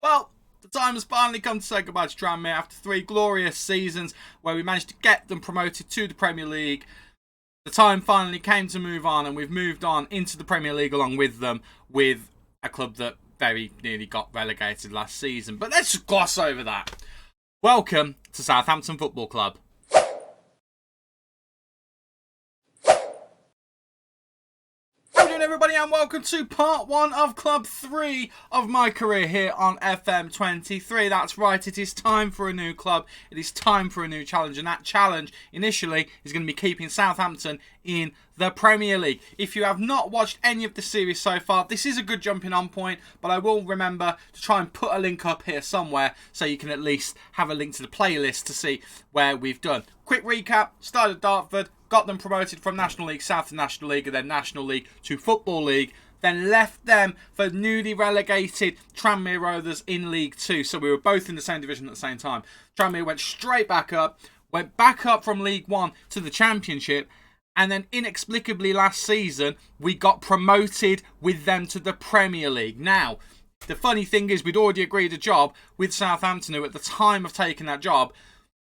Well, the time has finally come to say goodbye to Tranmere after 3 glorious seasons where we managed to get them promoted to the Premier League. The time finally came to move on, and we've moved on into the Premier League along with them, with a club that very nearly got relegated last season. But let's just gloss over that. Welcome to Southampton Football Club. Everybody, and welcome to part 1 of Club 3 of my career here on FM23. That's right, it is time for a new club. It is time for a new challenge, and that challenge initially is going to be keeping Southampton in the Premier League. If you have not watched any of the series so far, this is a good jumping on point, but I will remember to try and put a link up here somewhere so you can at least have a link to the playlist to see where we've done. Quick recap: started at Dartford, got them promoted from National League South to National League, and then National League to Football League, then left them for newly relegated Tranmere Rovers in League 2. So we were both in the same division at the same time. Tranmere went straight back up, went back up from League 1 to the Championship, and then inexplicably last season, we got promoted with them to the Premier League. Now, the funny thing is, we'd already agreed a job with Southampton, who at the time of taking that job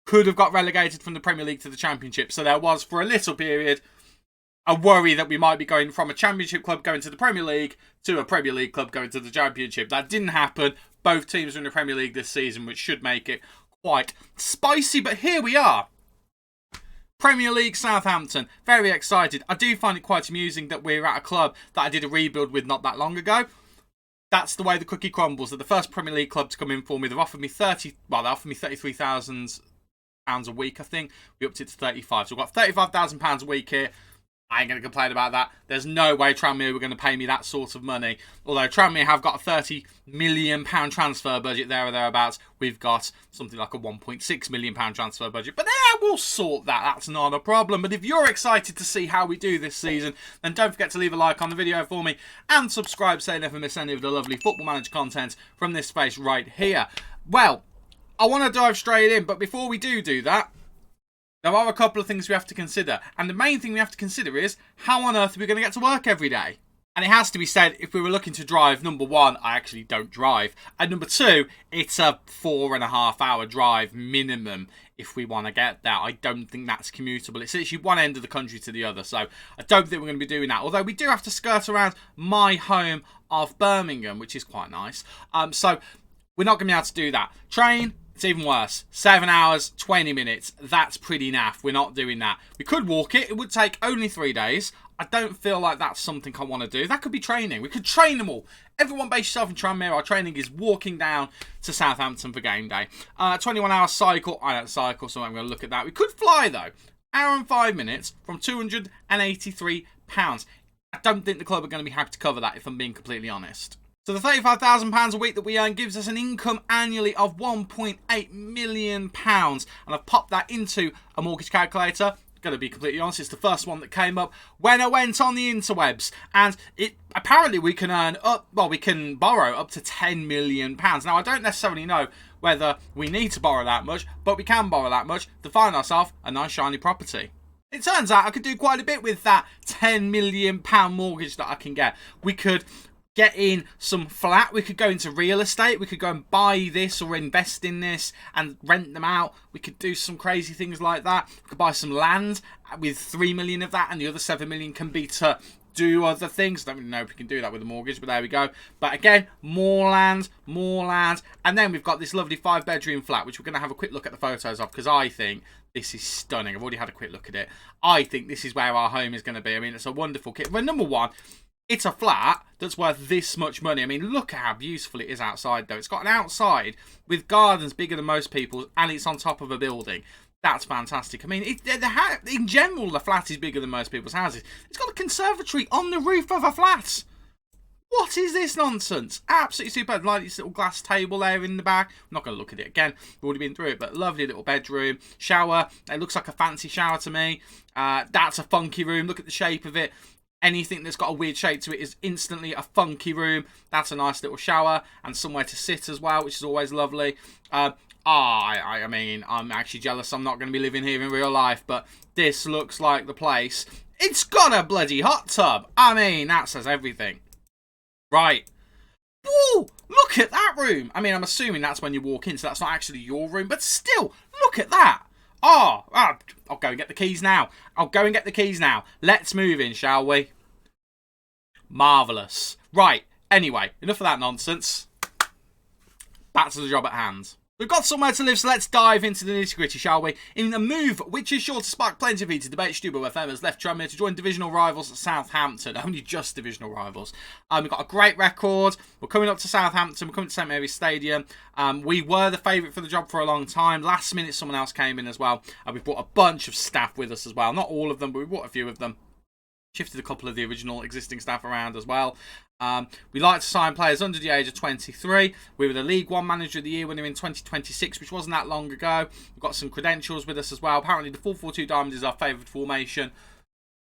could have got relegated from the Premier League to the Championship. So there was, for a little period, a worry that we might be going from a Championship club going to the Premier League to a Premier League club going to the Championship. That didn't happen. Both teams are in the Premier League this season, which should make it quite spicy. But here we are. Premier League Southampton. Very excited. I do find it quite amusing that we're at a club that I did a rebuild with not that long ago. That's the way the cookie crumbles. They're the first Premier League club to come in for me. They offered me £33,000 a week, I think. We upped it to 35. So we've got £35,000 a week here. I ain't going to complain about that. There's no way Tranmere were going to pay me that sort of money. Although Tranmere have got a £30 million transfer budget there or thereabouts. We've got something like a £1.6 million transfer budget. But yeah, we'll sort that. That's not a problem. But if you're excited to see how we do this season, then don't forget to leave a like on the video for me and subscribe so you never miss any of the lovely Football Manager content from this space right here. Well, I want to dive straight in, but before we do that, there are a couple of things we have to consider. And the main thing we have to consider is, how on earth are we going to get to work every day? And it has to be said, if we were looking to drive, number one, I actually don't drive. And number two, it's a 4.5 hour drive minimum if we want to get there. I don't think that's commutable. It's literally one end of the country to the other. So I don't think we're going to be doing that. Although we do have to skirt around my home of Birmingham, which is quite nice. So we're not going to be able to do that. Train, it's even worse. 7 hours, 20 minutes. That's pretty naff. We're not doing that. We could walk it. It would take only 3 days. I don't feel like that's something I want to do. That could be training. We could train them all. Everyone base yourself in Tranmere. Our training is walking down to Southampton for game day. 21-hour cycle. I don't cycle, so I'm going to look at that. We could fly, though. Hour and 5 minutes from £283. I don't think the club are going to be happy to cover that, if I'm being completely honest. So the £35,000 a week that we earn gives us an income annually of £1.8 million. And I've popped that into a mortgage calculator. Going to be completely honest, it's the first one that came up when I went on the interwebs. And apparently we can we can borrow up to £10 million. Now, I don't necessarily know whether we need to borrow that much, but we can borrow that much to find ourselves a nice shiny property. It turns out I could do quite a bit with that £10 million mortgage that I can get. We could get in some flat, we could go into real estate, we could go and buy this or invest in this and rent them out. We could do some crazy things like that. We could buy some land with 3 million of that, and the other 7 million can be to do other things. I don't really know if we can do that with a mortgage, but there we go. But again, more land, and then we've got this lovely 5-bedroom flat, which we're going to have a quick look at the photos of, because I think this is stunning. I've already had a quick look at it. I think this is where our home is going to be. I mean, it's a wonderful kit. Well, number one, it's a flat that's worth this much money. I mean, look at how beautiful it is outside, though. It's got an outside with gardens bigger than most people's, and it's on top of a building. That's fantastic. I mean, in general, the flat is bigger than most people's houses. It's got a conservatory on the roof of a flat. What is this nonsense? Absolutely superb. Like this little glass table there in the back. I'm not going to look at it again. We've already been through it, but lovely little bedroom. Shower. It looks like a fancy shower to me. That's a funky room. Look at the shape of it. Anything that's got a weird shape to it is instantly a funky room. That's a nice little shower and somewhere to sit as well, which is always lovely. I mean, I'm actually jealous I'm not going to be living here in real life, but this looks like the place. It's got a bloody hot tub. I mean, that says everything. Right. Whoa, look at that room. I mean, I'm assuming that's when you walk in, so that's not actually your room, but still, look at that. I'll go and get the keys now. Let's move in, shall we? Marvellous. Right, anyway, enough of that nonsense. Back to the job at hand. We've got somewhere to live, so let's dive into the nitty-gritty, shall we? In a move which is sure to spark plenty of heated debate, Stubo FM has left Tranmere to join divisional rivals Southampton. Only just divisional rivals. We've got a great record. We're coming up to Southampton. We're coming to St Mary's Stadium. We were the favourite for the job for a long time. Last minute, someone else came in as well. We've brought a bunch of staff with us as well. Not all of them, but we brought a few of them. Shifted a couple of the original existing staff around as well. We like to sign players under the age of 23. We were the League One Manager of the Year winner in 2026, which wasn't that long ago. We've got some credentials with us as well. Apparently, the 4-4-2 Diamond is our favoured formation.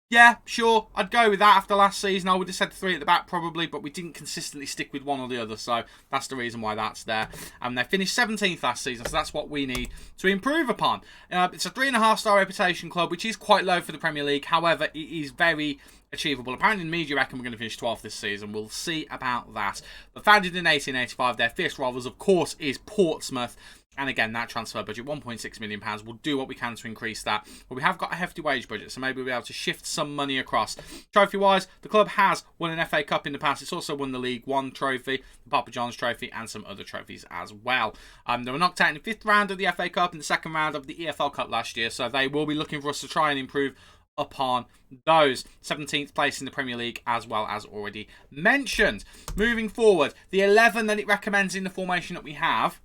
Yeah, sure, I'd go with that after last season. I would have said 3 at the back probably, but we didn't consistently stick with one or the other, so that's the reason why that's there. They finished 17th last season, so that's what we need to improve upon. It's a 3.5-star reputation club, which is quite low for the Premier League. However, it is very achievable. Apparently, in media reckon we're going to finish 12th this season. We'll see about that. But founded in 1885, their fierce rivals, of course, is Portsmouth. And again, that transfer budget, £1.6 million. We'll do what we can to increase that. But we have got a hefty wage budget, so maybe we'll be able to shift some money across. Trophy-wise, the club has won an FA Cup in the past. It's also won the League One trophy, the Papa John's trophy, and some other trophies as well. They were knocked out in the 5th round of the FA Cup and the 2nd round of the EFL Cup last year, so they will be looking for us to try and improve upon those. 17th place in the Premier League as well, as already mentioned. Moving forward, the 11 that it recommends in the formation that we have,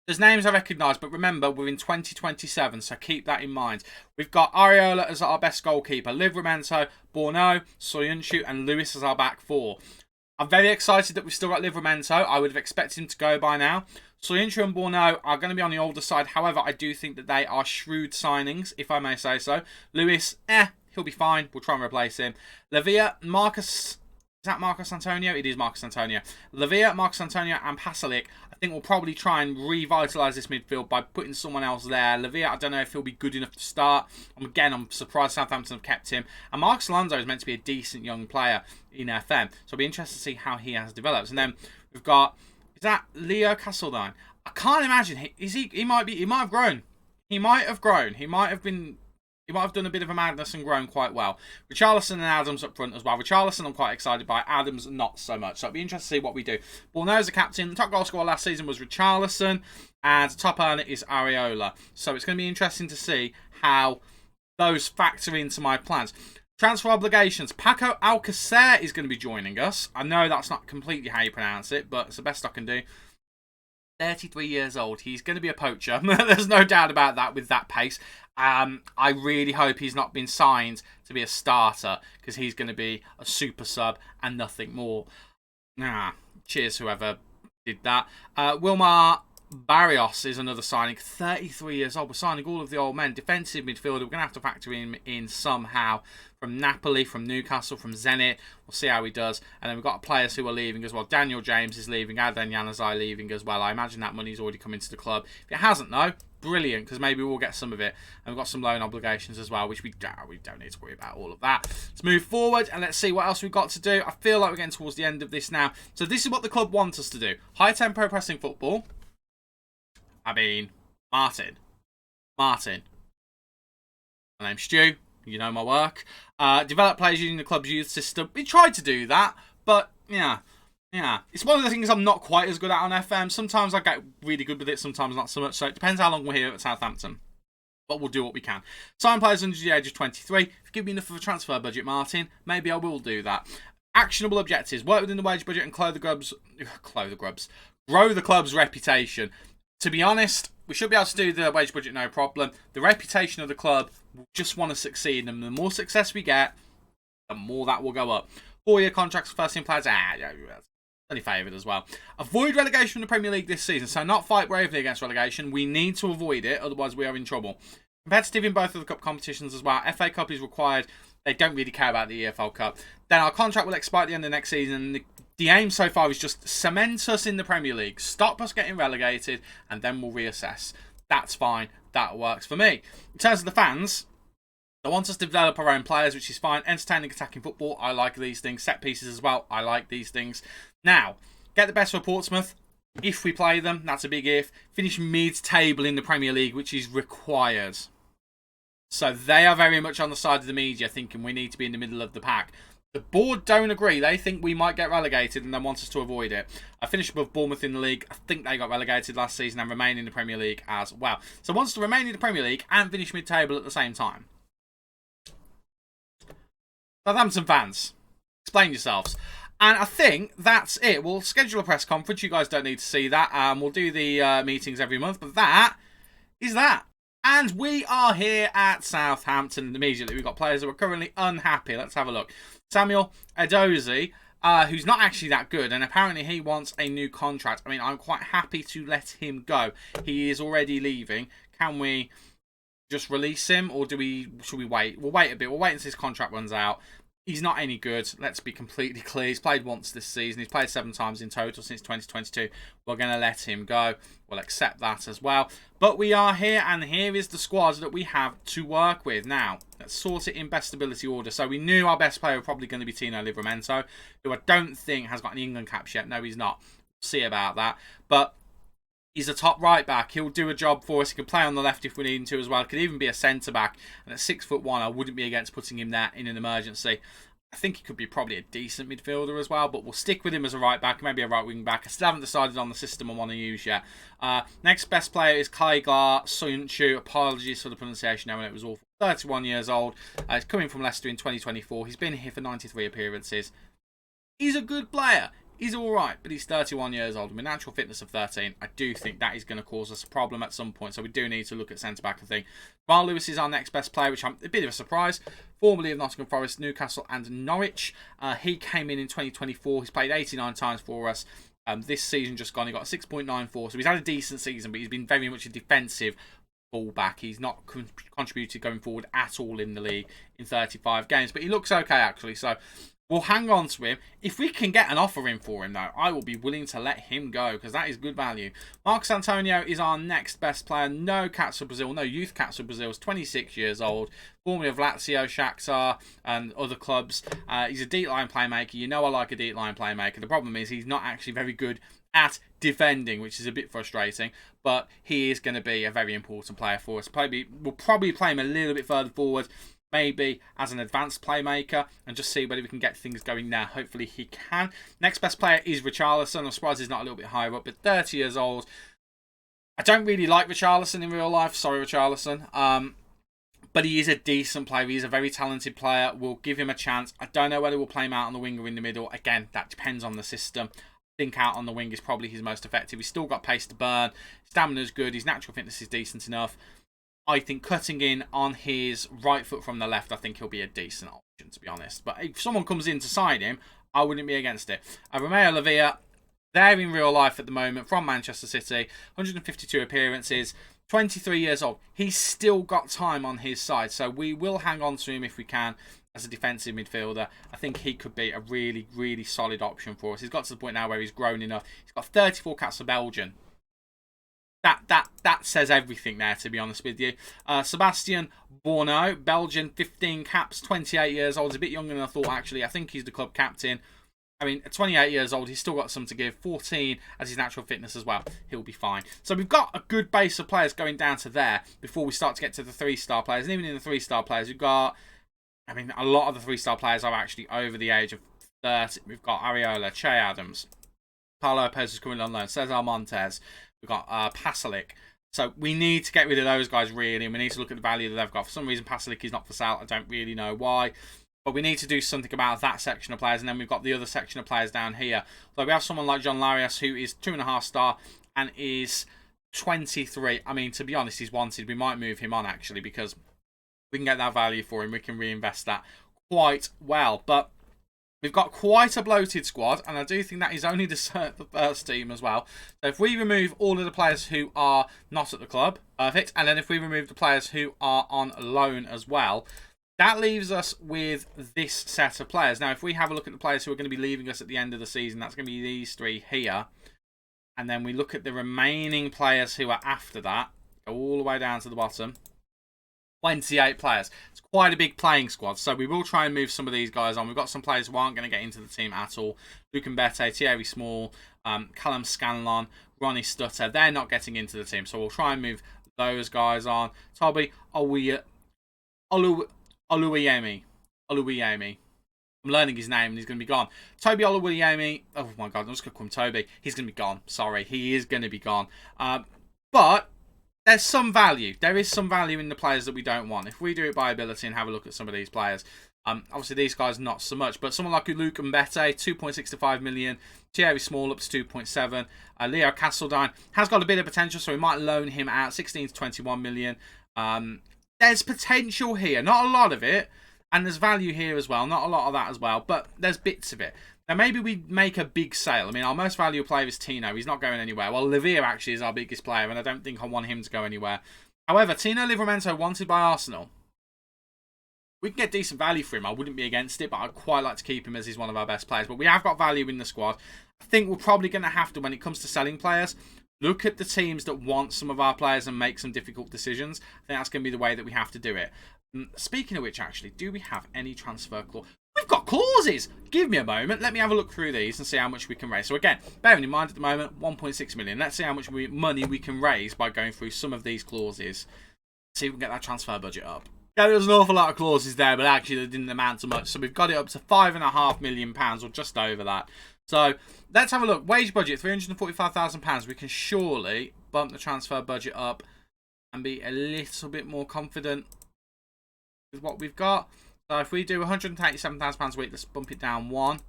there's names I recognise, but remember, we're in 2027, so keep that in mind. We've got Areola as our best goalkeeper, Livramento, Borno, Soyuncu, and Lewis as our back 4. I'm very excited that we've still got Livramento. I would have expected him to go by now. Soyuncu and Borno are going to be on the older side. However, I do think that they are shrewd signings, if I may say so. Lewis, he'll be fine. We'll try and replace him. Lavia, Marcus... Is that Marcus Antonio? It is Marcus Antonio. Lavia, Marcus Antonio, and Pasalic. I think we'll probably try and revitalise this midfield by putting someone else there. Lavia, I don't know if he'll be good enough to start. Again, I'm surprised Southampton have kept him. And Marcus Alonso is meant to be a decent young player in FM. So I'll be interested to see how he has developed. And then we've got... Is that Leo Castledine? I can't imagine. He might have grown. He might have grown. He might have done a bit of a madness and grown quite well. Richarlison and Adams up front as well. Richarlison I'm quite excited by. Adams not so much. So it'll be interesting to see what we do. Borno's the captain. The top goal scorer last season was Richarlison. And top earner is Areola. So it's going to be interesting to see how those factor into my plans. Transfer obligations. Paco Alcacer is going to be joining us. I know that's not completely how you pronounce it, but it's the best I can do. 33 years old. He's going to be a poacher. There's no doubt about that with that pace. I really hope he's not been signed to be a starter, because he's going to be a super sub and nothing more. Cheers whoever did that. Wilmar Barrios is another signing. 33 years old. We're signing all of the old men. Defensive midfielder. We're going to have to factor him in somehow. From Napoli, from Newcastle, from Zenit. We'll see how he does. And then we've got players who are leaving as well. Daniel James is leaving. Aden Januzaj leaving as well. I imagine that money's already come into the club. If it hasn't, though, brilliant, because maybe we'll get some of it. And we've got some loan obligations as well, which we don't need to worry about all of that. Let's move forward and let's see what else we've got to do. I feel like we're getting towards the end of this now. So this is what the club wants us to do. High tempo pressing football. I mean, Martin. My name's Stu. You know my work. Develop players using the club's youth system. We tried to do that, but yeah. It's one of the things I'm not quite as good at on FM. Sometimes I get really good with it, sometimes not so much. So it depends how long we're here at Southampton. But we'll do what we can. Sign players under the age of 23. If you give me enough of a transfer budget, Martin, maybe I will do that. Actionable objectives. Work within the wage budget and grow the club's reputation. To be honest, we should be able to do the wage budget no problem. The reputation of the club, we just want to succeed. And the more success we get, the more that will go up. 4-year contracts for first-team players. Only favoured as well. Avoid relegation from the Premier League this season. So not fight bravely against relegation. We need to avoid it, otherwise we are in trouble. Competitive in both of the cup competitions as well. FA Cup is required. They don't really care about the EFL Cup. Then our contract will expire at the end of next season. The aim so far is just cement us in the Premier League, stop us getting relegated, and then we'll reassess. That's fine. That works for me. In terms of the fans, they want us to develop our own players, which is fine. Entertaining attacking football, I like these things. Set pieces as well, I like these things. Now, get the best for Portsmouth. If we play them, that's a big if. Finish mid-table in the Premier League, which is required. So they are very much on the side of the media, thinking we need to be in the middle of the pack. The board don't agree. They think we might get relegated and they want us to avoid it. I finished above Bournemouth in the league. I think they got relegated last season and remain in the Premier League as well. So wants to remain in the Premier League and finish mid-table at the same time. Southampton fans, explain yourselves. And I think that's it. We'll schedule a press conference. You guys don't need to see that. We'll do the meetings every month. But that is that. And we are here at Southampton. And immediately we've got players who are currently unhappy. Let's have a look. Samuel Edozie, who's not actually that good. And apparently he wants a new contract. I mean, I'm quite happy to let him go. He is already leaving. Can we just release him? Or should we wait? We'll wait a bit. We'll wait until his contract runs out. He's not any good. Let's be completely clear. He's played once this season. He's played 7 times in total since 2022. We're going to let him go. We'll accept that as well. But we are here, and here is the squad that we have to work with. Now, let's sort it in best ability order. So we knew our best player was probably going to be Tino Livramento, who I don't think has got any England caps yet. No, he's not. We'll see about that. But he's a top right back. He'll do a job for us. He can play on the left if we need him to as well. Could even be a centre back. And at 6'1", I wouldn't be against putting him there in an emergency. I think he could be probably a decent midfielder as well, but we'll stick with him as a right back, maybe a right wing back. I still haven't decided on the system I want to use yet. Next best player is Kaigar Soyuncu. Apologies for the pronunciation, it was awful. 31 years old. He's coming from Leicester in 2024. He's been here for 93 appearances. He's a good player. He's all right, but he's 31 years old. With natural fitness of 13, I do think that is going to cause us a problem at some point. So we do need to look at centre-back, I think. Mark Lewis is our next best player, which I'm a bit of a surprise. Formerly of Nottingham Forest, Newcastle and Norwich. He came in 2024. He's played 89 times for us. This season just gone, he got 6.94. So he's had a decent season, but he's been very much a defensive fullback. He's not contributed going forward at all in the league in 35 games. But he looks okay, actually. So we'll hang on to him. If we can get an offer in for him, though, I will be willing to let him go because that is good value. Marcos Antonio is our next best player. No caps for Brazil, no youth caps for Brazil. He's 26 years old. Formerly of Lazio, Shakhtar, and other clubs. He's a deep line playmaker. You know I like a deep line playmaker. The problem is he's not actually very good at defending, which is a bit frustrating. But he is going to be a very important player for us. We'll probably play him a little bit further forward. Maybe as an advanced playmaker and just see whether we can get things going there. Hopefully he can. Next best player is Richarlison. I'm surprised he's not a little bit higher up, but 30 years old. I don't really like Richarlison in real life. Sorry, Richarlison. But he is a decent player. He's a very talented player. We'll give him a chance. I don't know whether we'll play him out on the wing or in the middle. Again, that depends on the system. I think out on the wing is probably his most effective. He's still got pace to burn. Stamina's good. His natural fitness is decent enough. I think cutting in on his right foot from the left, I think he'll be a decent option, to be honest. But if someone comes in to sign him, I wouldn't be against it. Romeo Lavia, they're in real life at the moment, from Manchester City. 152 appearances, 23 years old. He's still got time on his side, so we will hang on to him if we can as a defensive midfielder. I think he could be a really, really solid option for us. He's got to the point now where he's grown enough. He's got 34 caps for Belgium. That says everything there, to be honest with you. Sebastian Bourneau, Belgian, 15 caps, 28 years old. He's a bit younger than I thought, actually. I think he's the club captain. I mean, at 28 years old, he's still got some to give. 14 as his natural fitness as well. He'll be fine. So we've got a good base of players going down to there before we start to get to the 3-star players. And even in the 3-star players, we've got, I mean, a lot of the 3-star players are actually over the age of 30. We've got Areola, Che Adams, Paulo Lopez is coming on loan, Cesar Montes. We've got Pasalic. So we need to get rid of those guys, really, and we need to look at the value that they've got. For some reason, Pasalic is not for sale. I don't really know why. But we need to do something about that section of players. And then we've got the other section of players down here. So we have someone like John Larios, who is 2.5-star and is 23. I mean, to be honest, he's wanted. We might move him on, actually, because we can get that value for him. We can reinvest that quite well. But we've got quite a bloated squad, and I do think that is only the first team as well. So if we remove all of the players who are not at the club, perfect. And then if we remove the players who are on loan as well, that leaves us with this set of players. Now, if we have a look at the players who are going to be leaving us at the end of the season, that's going to be these 3 here. And then we look at the remaining players who are after that, go all the way down to the bottom. 28 players. It's quite a big playing squad, so we will try and move some of these guys on. We've got some players who aren't going to get into the team at all. Luke Mbete, Thierry Small, Callum Scanlon, Ronnie Stutter. They're not getting into the team, so we'll try and move those guys on. Toby Oluwayemi. I'm learning his name and he's going to be gone. Toby Oluwayemi. Oh my God, I'm just going to call him Toby. He's going to be gone. Sorry, he is going to be gone. But there's some value. There is some value in the players that we don't want. If we do it by ability and have a look at some of these players, obviously these guys not so much, but someone like Luke Mbete, 2.65 million. Thierry Small up to 2.7. Leo Castledine has got a bit of potential, so we might loan him out 16 to 21 million. There's potential here, not a lot of it, and there's value here as well. Not a lot of that as well, but there's bits of it. Now, maybe we make a big sale. I mean, our most valuable player is Tino. He's not going anywhere. Well, Levere actually is our biggest player, and I don't think I want him to go anywhere. However, Tino Livramento wanted by Arsenal. We can get decent value for him. I wouldn't be against it, but I'd quite like to keep him as he's one of our best players. But we have got value in the squad. I think we're probably going to have to, when it comes to selling players, look at the teams that want some of our players and make some difficult decisions. I think that's going to be the way that we have to do it. Speaking of which, actually, do we have any transfer clause? We've got clauses. Give me a moment. Let me have a look through these and see how much we can raise. So again, bearing in mind at the moment, 1.6 million. Let's see how much money we can raise by going through some of these clauses. See if we can get that transfer budget up. Yeah, there's an awful lot of clauses there, but actually they didn't amount to much. So we've got it up to £5.5 million, or just over that. So let's have a look. Wage budget, £345,000. We can surely bump the transfer budget up and be a little bit more confident with what we've got. So if we do £187,000 a week, let's bump it down one.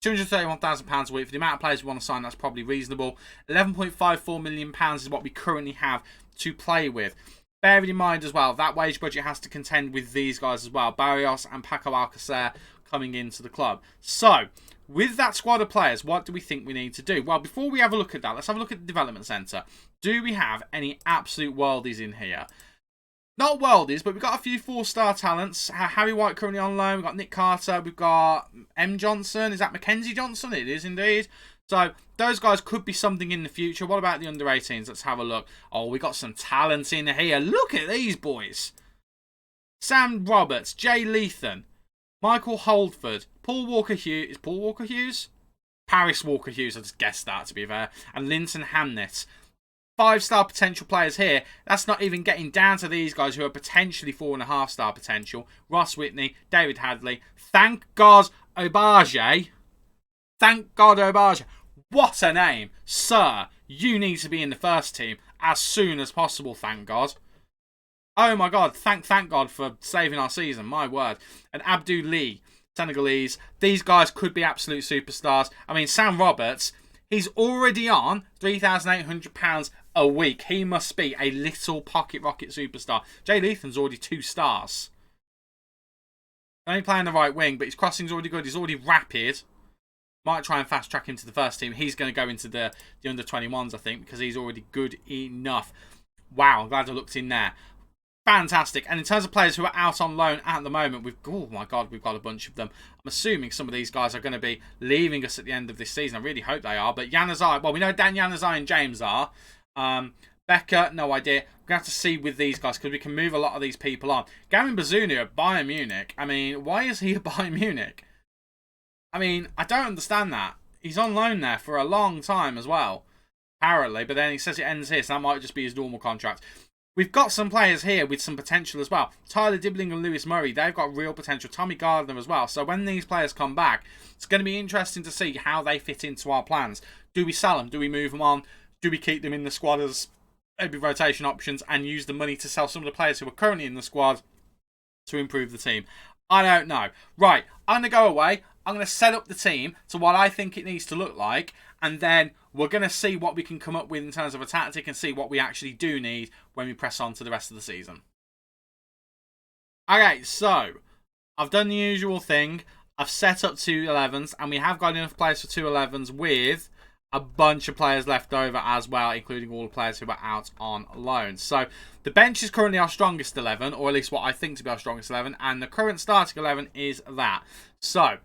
£231,000 a week. For the amount of players we want to sign, that's probably reasonable. £11.54 million is what we currently have to play with. Bearing in mind as well, that wage budget has to contend with these guys as well. Barrios and Paco Alcacer coming into the club. So, with that squad of players, what do we think we need to do? Well, before we have a look at that, let's have a look at the development centre. Do we have any absolute worldies in here? Not worldies, but we've got a few 4-star talents. Harry White currently on loan. We've got Nick Carter. We've got M. Johnson. Is that Mackenzie Johnson? It is indeed. So, those guys could be something in the future. What about the under-18s? Let's have a look. Oh, we got some talent in here. Look at these boys. Sam Roberts, Jay Leathan, Michael Holdford, Paul Walker Hughes. Is Paul Walker Hughes? Paris Walker Hughes, I just guessed that, to be fair. And Linton Hamnett. 5-star potential players here. That's not even getting down to these guys who are potentially 4.5-star potential. Ross Whitney, David Hadley. Thank God Obaje. Thank God Obaje. What a name. Sir, you need to be in the first team as soon as possible, thank God. Oh my God, thank God for saving our season, my word. And Abdou Lee, Senegalese. These guys could be absolute superstars. I mean, Sam Roberts, he's already on £3,800 a week. He must be a little pocket rocket superstar. Jay Leathan's already 2 stars. Only playing the right wing, but his crossing's already good. He's already rapid. Might try and fast track him to the first team. He's going to go into the under-21s, I think, because he's already good enough. Wow, I'm glad I looked in there. Fantastic. And in terms of players who are out on loan at the moment, oh my God, we've got a bunch of them. I'm assuming some of these guys are going to be leaving us at the end of this season. I really hope they are. But Januzaj, well, we know Dan Januzaj and James are. Becker, no idea. We're going to have to see with these guys because we can move a lot of these people on. Gavin Bazunu at Bayern Munich. I mean, why is he at Bayern Munich? I mean, I don't understand that. He's on loan there for a long time as well, apparently. But then he says it ends here, so that might just be his normal contract. We've got some players here with some potential as well. Tyler Dibbling and Lewis Murray, they've got real potential. Tommy Gardner as well. So when these players come back, it's going to be interesting to see how they fit into our plans. Do we sell them? Do we move them on? Do we keep them in the squad as maybe rotation options and use the money to sell some of the players who are currently in the squad to improve the team? I don't know. Right, I'm going to go away. I'm going to set up the team to what I think it needs to look like. And then we're going to see what we can come up with in terms of a tactic and see what we actually do need when we press on to the rest of the season. Okay, so I've done the usual thing. I've set up 2 11s and we have got enough players for 2 11s with a bunch of players left over as well, including all the players who are out on loan. So the bench is currently our strongest 11, or at least what I think to be our strongest 11, and the current starting 11 is that. So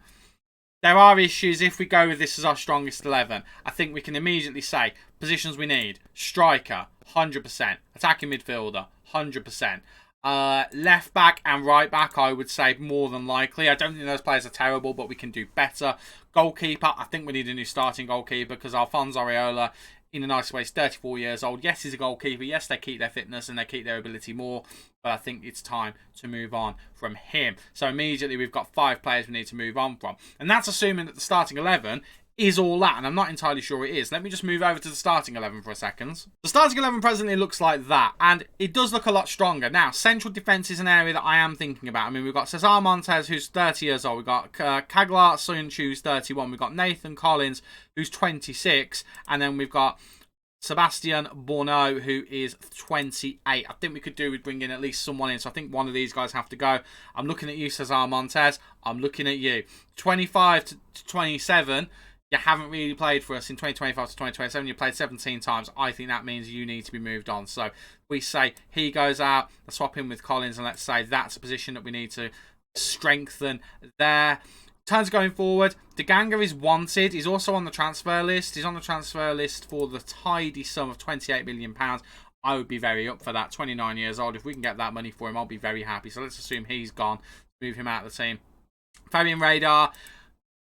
there are issues if we go with this as our strongest 11. I think we can immediately say positions we need: striker, 100%; attacking midfielder, 100%; Left back and right back, I would say more than likely. I don't think those players are terrible, but we can do better. Goalkeeper, I think we need a new starting goalkeeper because Alphonse Areola, in a nice way, is 34 years old. Yes, he's a goalkeeper. Yes, they keep their fitness and they keep their ability more. But I think it's time to move on from him. So immediately we've got 5 players we need to move on from. And that's assuming that the starting 11 is all that, and I'm not entirely sure it is. Let me just move over to the starting 11 for a second. The starting 11 presently looks like that, and it does look a lot stronger. Now, central defence is an area that I am thinking about. I mean, we've got Cesar Montes, who's 30 years old. We've got Kaglar Sunch, who's 31. We've got Nathan Collins, who's 26. And then we've got Sebastian Bourneau, who is 28. I think we could do with bringing at least someone in. So I think one of these guys have to go. I'm looking at you, Cesar Montes. I'm looking at you. 25 to 27. You haven't really played for us in 2025 to 2027. You played 17 times. I think that means you need to be moved on. So we say he goes out. Let's swap him with Collins, and let's say that's a position that we need to strengthen there. In terms of going forward, Deganga is wanted. He's also on the transfer list. He's on the transfer list for the tidy sum of £28 million. I would be very up for that. 29 years old. If we can get that money for him, I'll be very happy. So let's assume he's gone. Move him out of the team. Fabian Radar.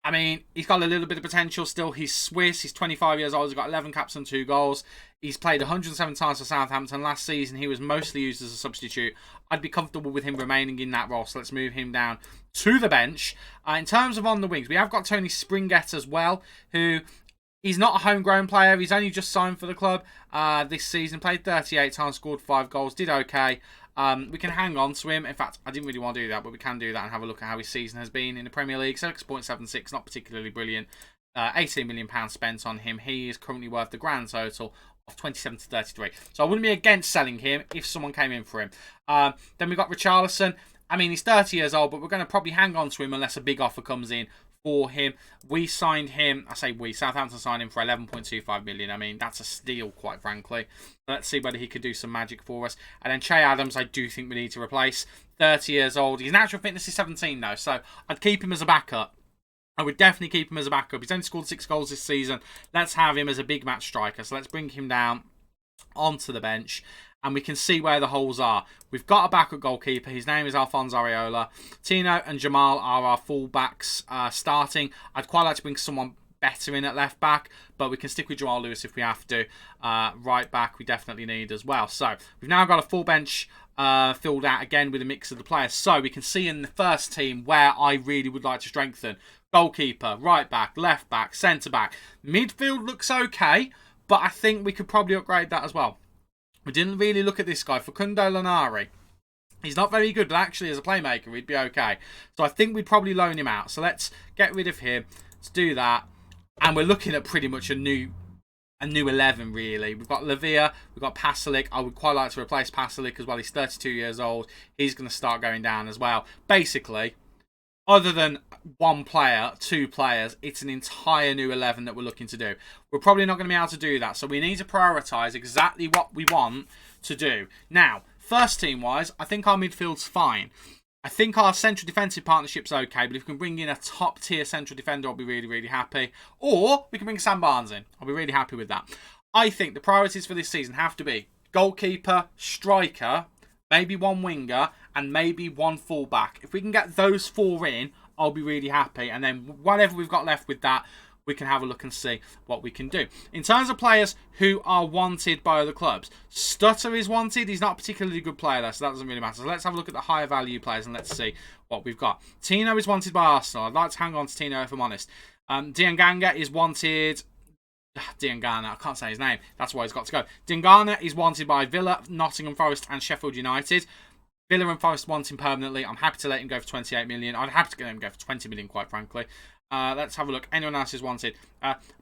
I mean, he's got a little bit of potential still. He's Swiss. He's 25 years old. He's got 11 caps and 2 goals. He's played 107 times for Southampton. Last season, he was mostly used as a substitute. I'd be comfortable with him remaining in that role. So let's move him down to the bench. In terms of on the wings, we have got Tony Springett as well, who he's not a homegrown player. He's only just signed for the club this season. Played 38 times, scored 5 goals. Did okay. We can hang on to him. In fact, I didn't really want to do that, but we can do that and have a look at how his season has been in the Premier League. 6.76, not particularly brilliant. £18 million spent on him. He is currently worth the grand total of 27 to 33. So I wouldn't be against selling him if someone came in for him. Then we've got Richarlison. I mean, he's 30 years old, but we're going to probably hang on to him unless a big offer comes in for him. We signed him, I say we, Southampton signed him for 11.25 million. I mean, that's a steal, quite frankly. Let's see whether he could do some magic for us. And then Che Adams, I do think we need to replace. 30 years old. His natural fitness is 17 though, so I'd keep him as a backup. I would definitely keep him as a backup. He's only scored 6 goals this season. Let's have him as a big match striker. So let's bring him down onto the bench. And we can see where the holes are. We've got a backup goalkeeper. His name is Alphonse Areola. Tino and Jamal are our full-backs starting. I'd quite like to bring someone better in at left back, but we can stick with Joel Lewis if we have to. Right back we definitely need as well. So we've now got a full bench filled out again with a mix of the players. So we can see in the first team where I really would like to strengthen. Goalkeeper, right back, left back, centre back. Midfield looks okay, but I think we could probably upgrade that as well. We didn't really look at this guy, Facundo Lanari. He's not very good, but actually as a playmaker, he'd be okay. So I think we'd probably loan him out. So let's get rid of him. Let's do that. And we're looking at pretty much a new 11, really. We've got Lavia, we've got Pasalic. I would quite like to replace Pasalic as well. He's 32 years old. He's going to start going down as well. Basically, other than one player, 2 players, it's an entire new 11 that we're looking to do. We're probably not going to be able to do that. So we need to prioritise exactly what we want to do. Now, first team-wise, I think our midfield's fine. I think our central defensive partnership's okay, but if we can bring in a top-tier central defender, I'll be really, really happy. Or we can bring Sam Barnes in. I'll be really happy with that. I think the priorities for this season have to be goalkeeper, striker, maybe 1 winger, and maybe 1 fullback. If we can get those 4 in, I'll be really happy. And then whatever we've got left with that, we can have a look and see what we can do. In terms of players who are wanted by other clubs, Stutter is wanted. He's not a particularly good player though, so that doesn't really matter. So let's have a look at the higher value players and let's see what we've got. Tino is wanted by Arsenal. I'd like to hang on to Tino if I'm honest. Diangana is wanted. Diangana, I can't say his name. That's why he's got to go. Diangana is wanted by Villa, Nottingham Forest and Sheffield United. Villa and Forest want him permanently. I'm happy to let him go for 28 million. I'd have to let him go for 20 million, quite frankly. Let's have a look. Anyone else is wanted?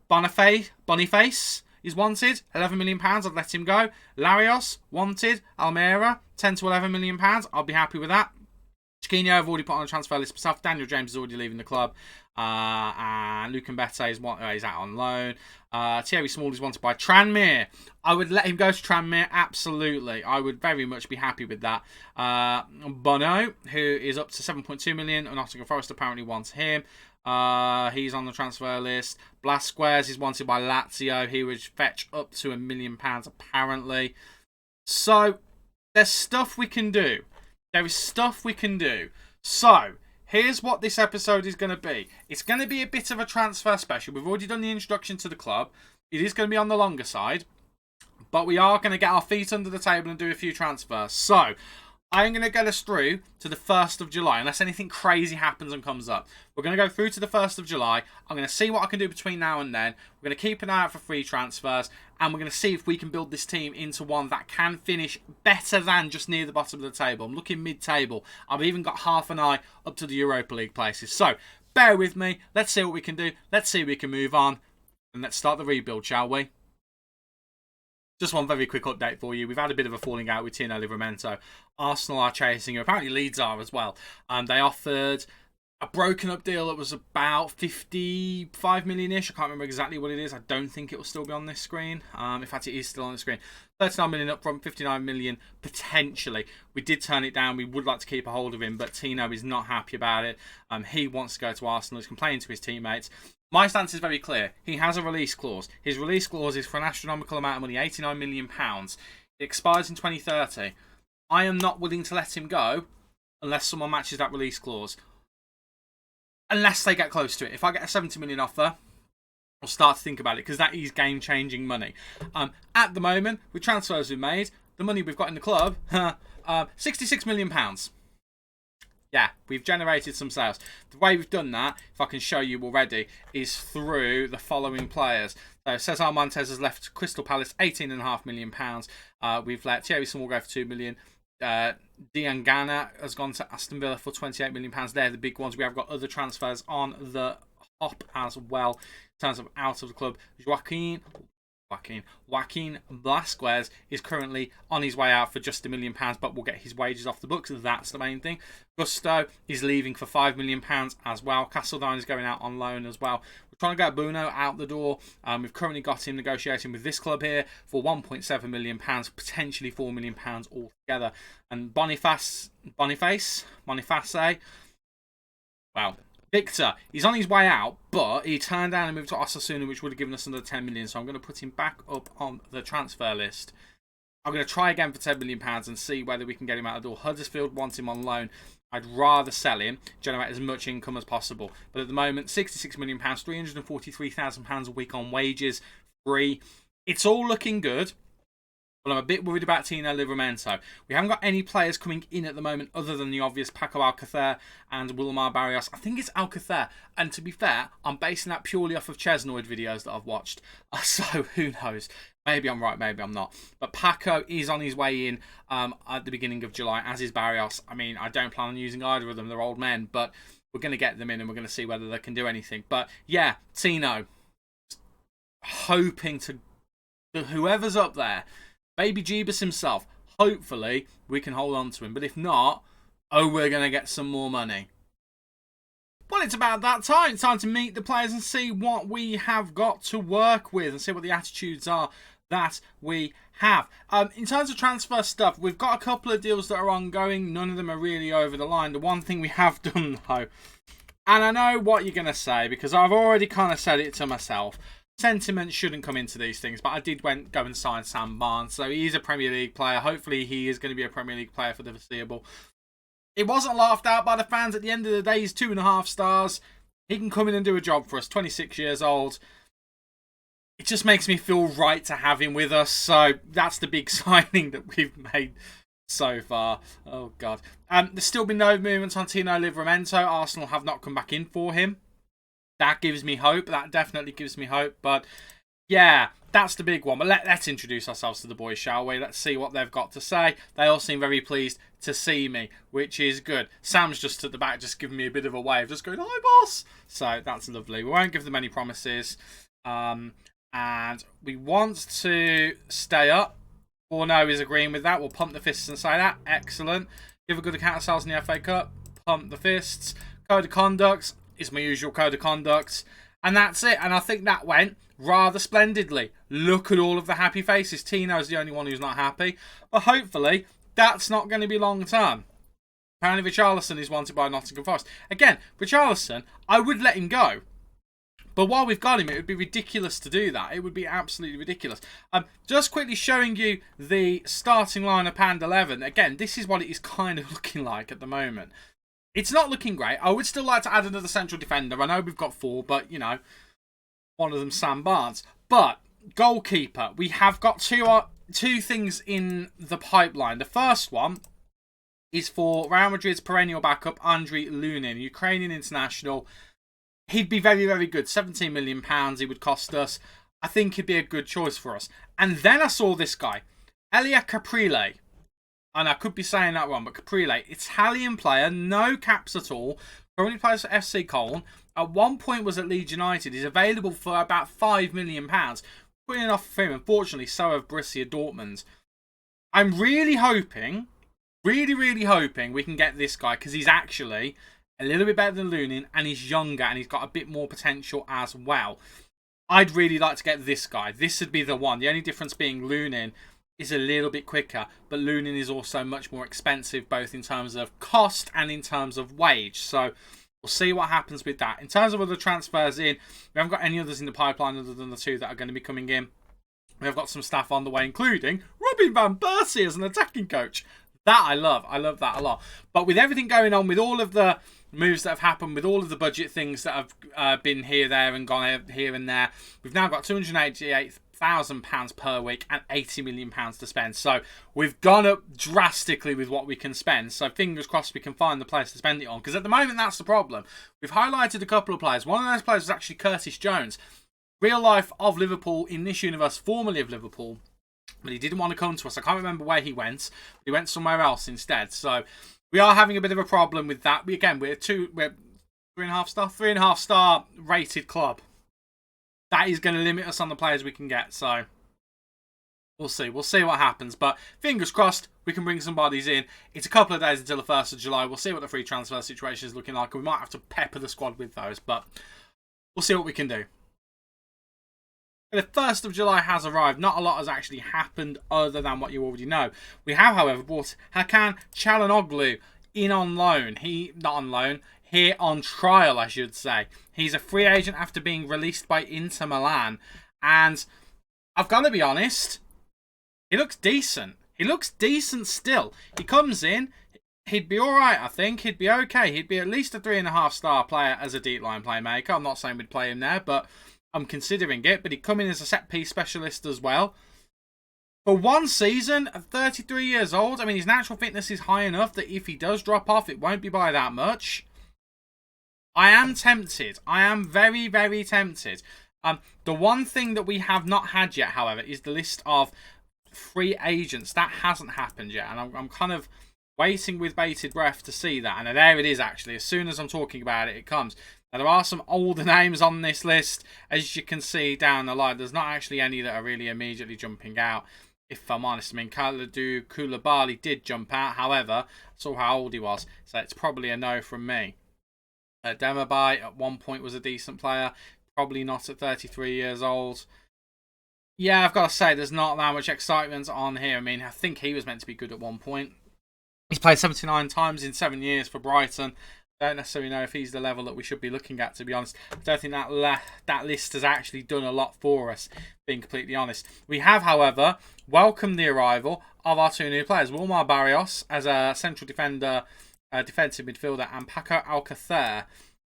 Boniface is wanted. £11 million. I'd let him go. Larios, wanted. Almeida, 10 to £11 million. I'll be happy with that. Chiquinho, I've already put on a transfer list myself. Daniel James is already leaving the club. And Luke Mbete is out on loan. Thierry Small is wanted by Tranmere. I would let him go to Tranmere, absolutely. I would very much be happy with that. Bono, who is up to 7.2 million. Nottingham Forest apparently wants him. He's on the transfer list. Blasquez is wanted by Lazio. He would fetch up to £1 million apparently. So there's stuff we can do. There is stuff we can do. So, here's what this episode is going to be. It's going to be a bit of a transfer special. We've already done the introduction to the club. It is going to be on the longer side. But we are going to get our feet under the table and do a few transfers. So, I'm going to get us through to the 1st of July, unless anything crazy happens and comes up. We're going to go through to the 1st of July. I'm going to see what I can do between now and then. We're going to keep an eye out for free transfers, and we're going to see if we can build this team into one that can finish better than just near the bottom of the table. I'm looking mid-table. I've even got half an eye up to the Europa League places. So, bear with me. Let's see what we can do. Let's see if we can move on. And let's start the rebuild, shall we? Just one very quick update for you. We've had a bit of a falling out with Tino Livramento. Arsenal are chasing him. Apparently Leeds are as well. They offered a broken up deal that was about 55 million-ish. I can't remember exactly what it is. I don't think it will still be on this screen. In fact, it is still on the screen. 39 million up from 59 million potentially. We did turn it down. We would like to keep a hold of him, but Tino is not happy about it. He wants to go to Arsenal. He's complaining to his teammates. My stance is very clear. He has a release clause. His release clause is for an astronomical amount of money, £89 million. It expires in 2030. I am not willing to let him go unless someone matches that release clause. Unless they get close to it. If I get a 70 million offer, I'll start to think about it, because that is game-changing money. At the moment, with transfers we've made, the money we've got in the club, £66 million. Yeah, we've generated some sales. The way we've done that, if I can show you already, is through the following players. So Cesar Montes has left Crystal Palace, £18.5 million. We've let Thierry Small go for £2 million. Diangana has gone to Aston Villa for £28 million. They're the big ones. We have got other transfers on the hop as well in terms of out of the club. Joaquin Blasquez is currently on his way out for just £1 million, but will get his wages off the books. That's the main thing. Gusto is leaving for £5 million as well. Castledine is going out on loan as well. We're trying to get Bruno out the door. We've currently got him negotiating with this club here for £1.7 million, potentially £4 million altogether. And Boniface, well, Victor, he's on his way out, but he turned down and moved to Osasuna, which would have given us another 10 million. So I'm going to put him back up on the transfer list. I'm going to try again for £10 million and see whether we can get him out the door. Huddersfield wants him on loan. I'd rather sell him, generate as much income as possible. But at the moment, £66 million, £343,000 a week on wages, free. It's all looking good. But I'm a bit worried about Tino Livramento. We haven't got any players coming in at the moment other than the obvious Paco Alcacer and Wilmar Barrios. I think it's Alcacer. And to be fair, I'm basing that purely off of Chesnoid videos that I've watched. So who knows? Maybe I'm right, maybe I'm not. But Paco is on his way in at the beginning of July, as is Barrios. I mean, I don't plan on using either of them. They're old men. But we're going to get them in and we're going to see whether they can do anything. But yeah, Tino. Hoping to... whoever's up there... Baby Jeebus himself. Hopefully, we can hold on to him. But if not, we're going to get some more money. Well, it's about that time. It's time to meet the players and see what we have got to work with and see what the attitudes are that we have. In terms of transfer stuff, we've got a couple of deals that are ongoing. None of them are really over the line. The one thing we have done, though, and I know what you're going to say because I've already kind of said it to myself, sentiment shouldn't come into these things, but I did go and sign Sam Barnes, so he's a Premier League player. Hopefully he is going to be a Premier League player for the foreseeable. It wasn't laughed out by the fans. At the end of the day, he's 2.5 stars. He can come in and do a job for us. 26 years old. It just makes me feel right to have him with us, so that's the big signing that we've made so far. Oh, God. There's still been no movements on Tino Livramento. Arsenal have not come back in for him. That gives me hope. That definitely gives me hope. But yeah, that's the big one. But let's introduce ourselves to the boys, shall we? Let's see what they've got to say. They all seem very pleased to see me, which is good. Sam's just at the back, just giving me a bit of a wave, just going, "Hi, boss." So that's lovely. We won't give them any promises. And we want to stay up. Orno is agreeing with that. We'll pump the fists and say that. Excellent. Give a good account of ourselves in the FA Cup. Pump the fists. Code of conduct. Is my usual code of conduct. And that's it. And I think that went rather splendidly. Look at all of the happy faces. Tino's the only one who's not happy. But hopefully, that's not going to be long term. Apparently, Richarlison is wanted by Nottingham Forest. Again, Richarlison, I would let him go. But while we've got him, it would be ridiculous to do that. It would be absolutely ridiculous. Just quickly showing you the starting lineup and 11. Again, this is what it is kind of looking like at the moment. It's not looking great. I would still like to add another central defender. I know we've got 4, but, you know, one of them Sam Barnes. But goalkeeper, we have got two things in the pipeline. The first one is for Real Madrid's perennial backup, Andriy Lunin, Ukrainian international. He'd be very, very good. £17 million he would cost us. I think he'd be a good choice for us. And then I saw this guy, Elia Caprile. And I could be saying that wrong, but Caprile, Italian player, no caps at all. Currently plays for FC Cologne. At one point was at Leeds United. He's available for about £5 million. Putting an offer for him. Unfortunately, so have Borussia Dortmund. I'm really hoping, really hoping we can get this guy, because he's actually a little bit better than Lunin, and he's younger, and he's got a bit more potential as well. I'd really like to get this guy. This would be the one. The only difference being Lunin is a little bit quicker, but Lunin is also much more expensive, both in terms of cost and in terms of wage. So we'll see what happens with that. In terms of other transfers in, we haven't got any others in the pipeline other than the 2 that are going to be coming in. We've got some staff on the way, including Robin van Persie as an attacking coach. That I love. I love that a lot. But with everything going on, with all of the moves that have happened, with all of the budget things that have been here, there, and gone here and there, we've now got £288,000 per week and £80 million to spend. So we've gone up drastically with what we can spend. So fingers crossed we can find the players to spend it on. Because at the moment, that's the problem. We've highlighted a couple of players. One of those players was actually Curtis Jones. Real life of Liverpool in this universe, formerly of Liverpool. But he didn't want to come to us. I can't remember where he went. He went somewhere else instead. So we are having a bit of a problem with that. We're 3.5 star rated club. That is going to limit us on the players we can get. So we'll see. We'll see what happens. But fingers crossed, we can bring some bodies in. It's a couple of days until the 1st of July. We'll see what the free transfer situation is looking like. We might have to pepper the squad with those. But we'll see what we can do. The 1st of July has arrived. Not a lot has actually happened other than what you already know. We have, however, brought Hakan Çalhanoğlu in on loan. Not on loan, here on trial, I should say. He's a free agent after being released by Inter Milan. And I've got to be honest, he looks decent. He looks decent still. He comes in, he'd be alright, I think. He'd be okay. He'd be at least a 3.5 star player as a deep line playmaker. I'm not saying we'd play him there, but I'm considering it. But he'd come in as a set-piece specialist as well. For one season, at 33 years old, I mean, his natural fitness is high enough that if he does drop off, it won't be by that much. I am tempted. I am very, very tempted. The one thing that we have not had yet, however, is the list of free agents. That hasn't happened yet. And I'm kind of waiting with bated breath to see that. And there it is, actually. As soon as I'm talking about it, it comes. Now, there are some older names on this list. As you can see down the line, there's not actually any that are really immediately jumping out. If I'm honest, I mean, Kalidou Koulibaly did jump out. However, I saw how old he was. So it's probably a no from me. Demabai at one point was a decent player. Probably not at 33 years old. Yeah, I've got to say, there's not that much excitement on here. I mean, I think he was meant to be good at one point. He's played 79 times in 7 years for Brighton. I don't necessarily know if he's the level that we should be looking at, to be honest. I don't think that list has actually done a lot for us, being completely honest. We have, however, welcomed the arrival of our 2 new players. Wilmar Barrios as a central defender, defensive midfielder, and Paco Alcacer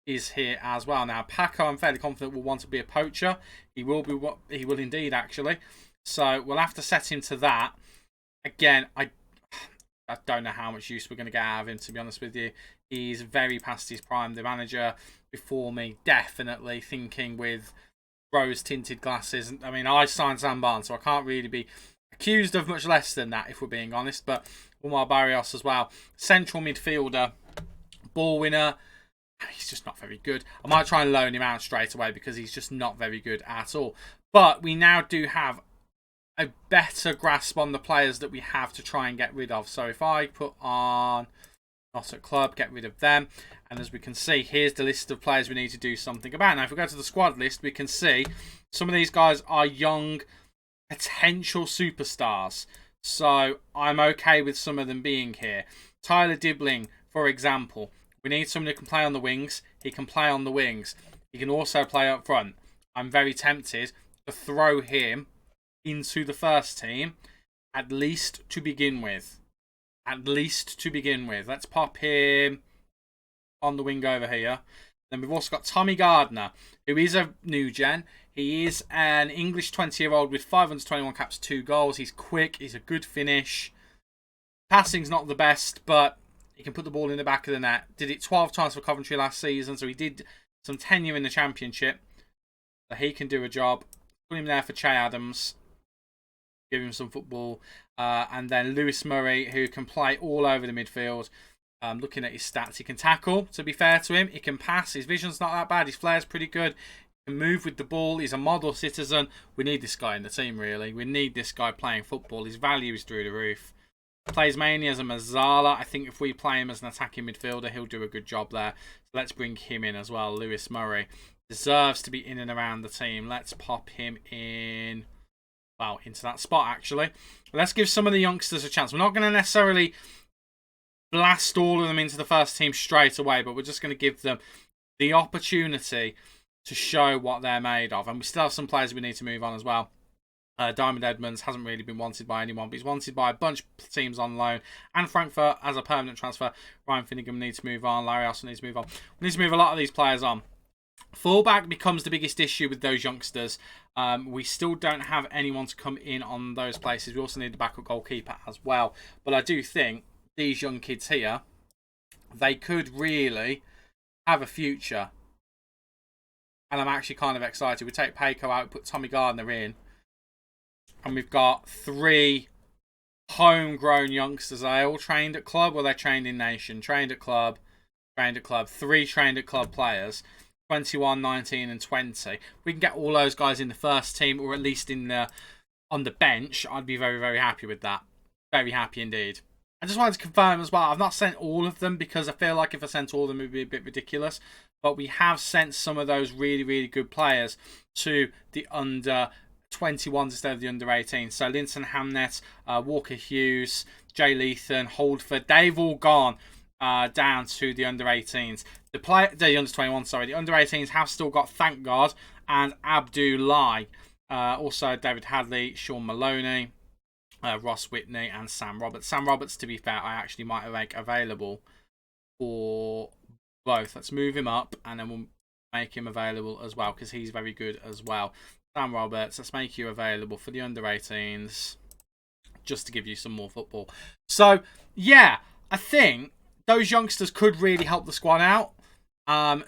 is here as well. Now, Paco, I'm fairly confident, will want to be a poacher. He will indeed, actually. So we'll have to set him to that. Again, I don't know how much use we're going to get out of him, to be honest with you. He's very past his prime. The manager before me definitely thinking with rose-tinted glasses. I mean, I signed Sam Barnes, so I can't really be accused of much less than that, if we're being honest. But Wilmar Barrios as well. Central midfielder, ball winner. He's just not very good. I might try and loan him out straight away because he's just not very good at all. But we now do have a better grasp on the players that we have to try and get rid of. So if I put on not at club, get rid of them. And as we can see, here's the list of players we need to do something about. Now, if we go to the squad list, we can see some of these guys are young potential superstars. So I'm okay with some of them being here. Tyler Dibling, for example. We need someone who can play on the wings. He can play on the wings. He can also play up front. I'm very tempted to throw him into the first team, at least to begin with. At least to begin with. Let's pop him on the wing over here. Then we've also got Tommy Gardner, who is a new gen. He is an English 20-year-old with 521 caps, 2 goals. He's quick. He's a good finish. Passing's not the best, but he can put the ball in the back of the net. Did it 12 times for Coventry last season, so he did some tenure in the Championship. So he can do a job. Put him there for Che Adams. Give him some football. And then Lewis Murray, who can play all over the midfield. Looking at his stats, he can tackle, to be fair to him. He can pass. His vision's not that bad. His flair's pretty good. He can move with the ball. He's a model citizen. We need this guy in the team, really. We need this guy playing football. His value is through the roof. Plays mainly as a Mazzala. I think if we play him as an attacking midfielder, he'll do a good job there. So let's bring him in as well. Lewis Murray deserves to be in and around the team. Let's pop him in, well, into that spot, actually. Let's give some of the youngsters a chance. We're not going to necessarily blast all of them into the first team straight away, but we're just going to give them the opportunity to show what they're made of. And we still have some players we need to move on as well. Diamond Edmonds hasn't really been wanted by anyone, but he's wanted by a bunch of teams on loan. And Frankfurt as a permanent transfer. Ryan Finnegan needs to move on. Larry Austin needs to move on. We need to move a lot of these players on. Fullback becomes the biggest issue with those youngsters. We still don't have anyone to come in on those places. We also need the backup goalkeeper as well. But I do think these young kids here, they could really have a future. And I'm actually kind of excited. We take Payco out, put Tommy Gardner in. And we've got 3 homegrown youngsters. Are they all trained at club or they're trained in nation? Trained at club, trained at club. 3 trained at club players. 21, 19 and 20. We can get all those guys in the first team or at least in the on the bench. I'd be very, very happy with that. Very happy indeed. I just wanted to confirm as well, I've not sent all of them because I feel like if I sent all of them it would be a bit ridiculous. But we have sent some of those really, really good players to the under 21s instead of the under 18s. So Linton Hamnet, Walker Hughes, Jay Leathan, Holdford, they've all gone down to the under 18s. The under 21, sorry. The under 18s have still got, thank God, and Abdullah. Also David Hadley, Sean Maloney, Ross Whitney, and Sam Roberts. Sam Roberts, to be fair, I actually might make available for both. Let's move him up and then we'll make him available as well because he's very good as well. Sam Roberts, let's make you available for the under 18s just to give you some more football. So, yeah, I think those youngsters could really help the squad out.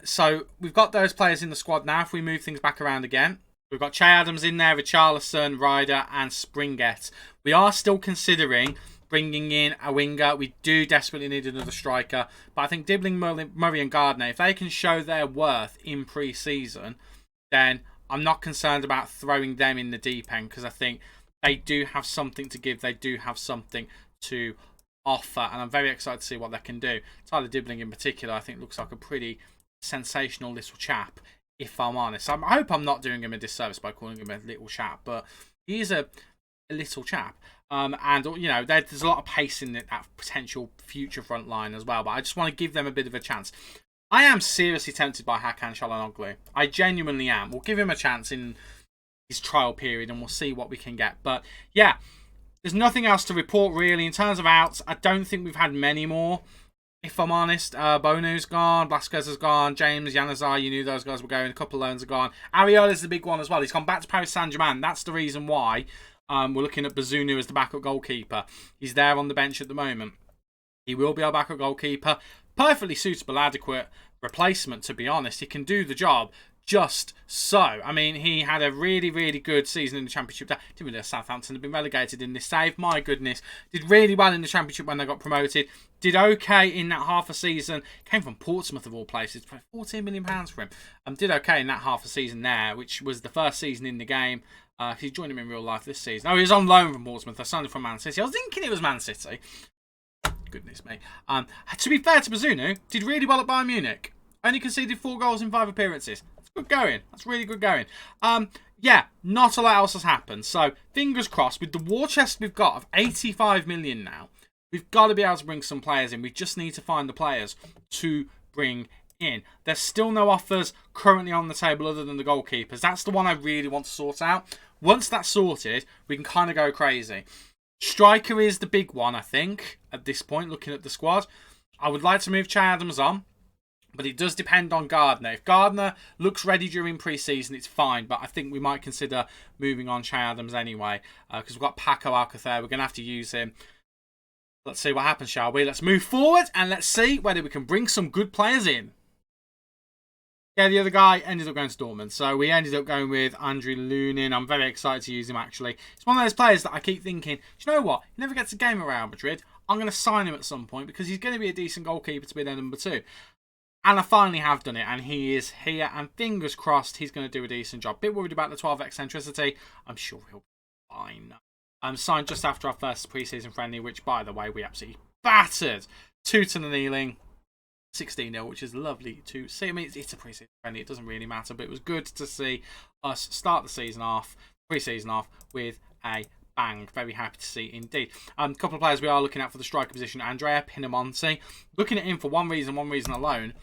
So we've got those players in the squad now. If we move things back around again, we've got Che Adams in there, Richarlison, Ryder and Springett. We are still considering bringing in a winger. We do desperately need another striker. But I think Dibbling, Murray and Gardner, if they can show their worth in pre-season, then I'm not concerned about throwing them in the deep end because I think they do have something to give. They do have something to offer, and I'm very excited to see what they can do. Tyler Dibbling in particular, I think looks like a pretty sensational little chap, if I'm honest. I hope I'm not doing him a disservice by calling him a little chap, but he is a little chap. And, you know, there's a lot of pace in that potential future front line as well, but I just want to give them a bit of a chance. I am seriously tempted by Hakan Çalhanoğlu. I genuinely am. We'll give him a chance in his trial period and we'll see what we can get. But, yeah, there's nothing else to report, really. In terms of outs, I don't think we've had many more, if I'm honest. Bonu's gone, Blasquez has gone, James, Januzaj, you knew those guys were going, a couple of loans are gone. Ariola's the big one as well. He's gone back to Paris Saint-Germain. That's the reason why we're looking at Bazunu as the backup goalkeeper. He's there on the bench at the moment. He will be our backup goalkeeper. Perfectly suitable, adequate replacement, to be honest. He can do the job just so. I mean, he had a really, really good season in the Championship. Didn't really Southampton have been relegated in this save. My goodness. Did really well in the Championship when they got promoted. Did okay in that half a season. Came from Portsmouth of all places. £14 million for him. Did okay in that half a season there, which was the first season in the game. He joined him in real life this season. Oh, he was on loan from Portsmouth. I signed him from Man City. I was thinking it was Man City. Goodness me. To be fair to Bazunu, did really well at Bayern Munich. Only conceded 4 goals in 5 appearances. That's good going. That's really good going. Yeah, not a lot else has happened. So, fingers crossed. With the war chest we've got of 85 million now, we've got to be able to bring some players in. We just need to find the players to bring in. There's still no offers currently on the table other than the goalkeepers. That's the one I really want to sort out. Once that's sorted, we can kind of go crazy. Striker is the big one, I think, at this point, looking at the squad. I would like to move Che Adams on, but it does depend on Gardner. If Gardner looks ready during pre-season, it's fine, but I think we might consider moving on Che Adams anyway, because we've got Paco Alcacer. We're going to have to use him. Let's see what happens, shall we? Let's move forward, and let's see whether we can bring some good players in. Yeah, the other guy ended up going to Dortmund, so we ended up going with Andriy Lunin. I'm very excited to use him, actually. It's one of those players that I keep thinking, do you know what? He never gets a game at Real Madrid. I'm going to sign him at some point because he's going to be a decent goalkeeper to be their number 2. And I finally have done it, and he is here, and fingers crossed he's going to do a decent job. Bit worried about the 12 eccentricity. I'm sure he'll be fine. Signed just after our first pre-season friendly, which, by the way, we absolutely battered. 2-0, 16-0, which is lovely to see. I mean, it's a pre-season friendly. It doesn't really matter, but it was good to see us start the season off, pre-season off, with a bang. Very happy to see indeed. A couple of players we are looking at for the striker position. Andrea Pinamonti. Looking at him for one reason alone.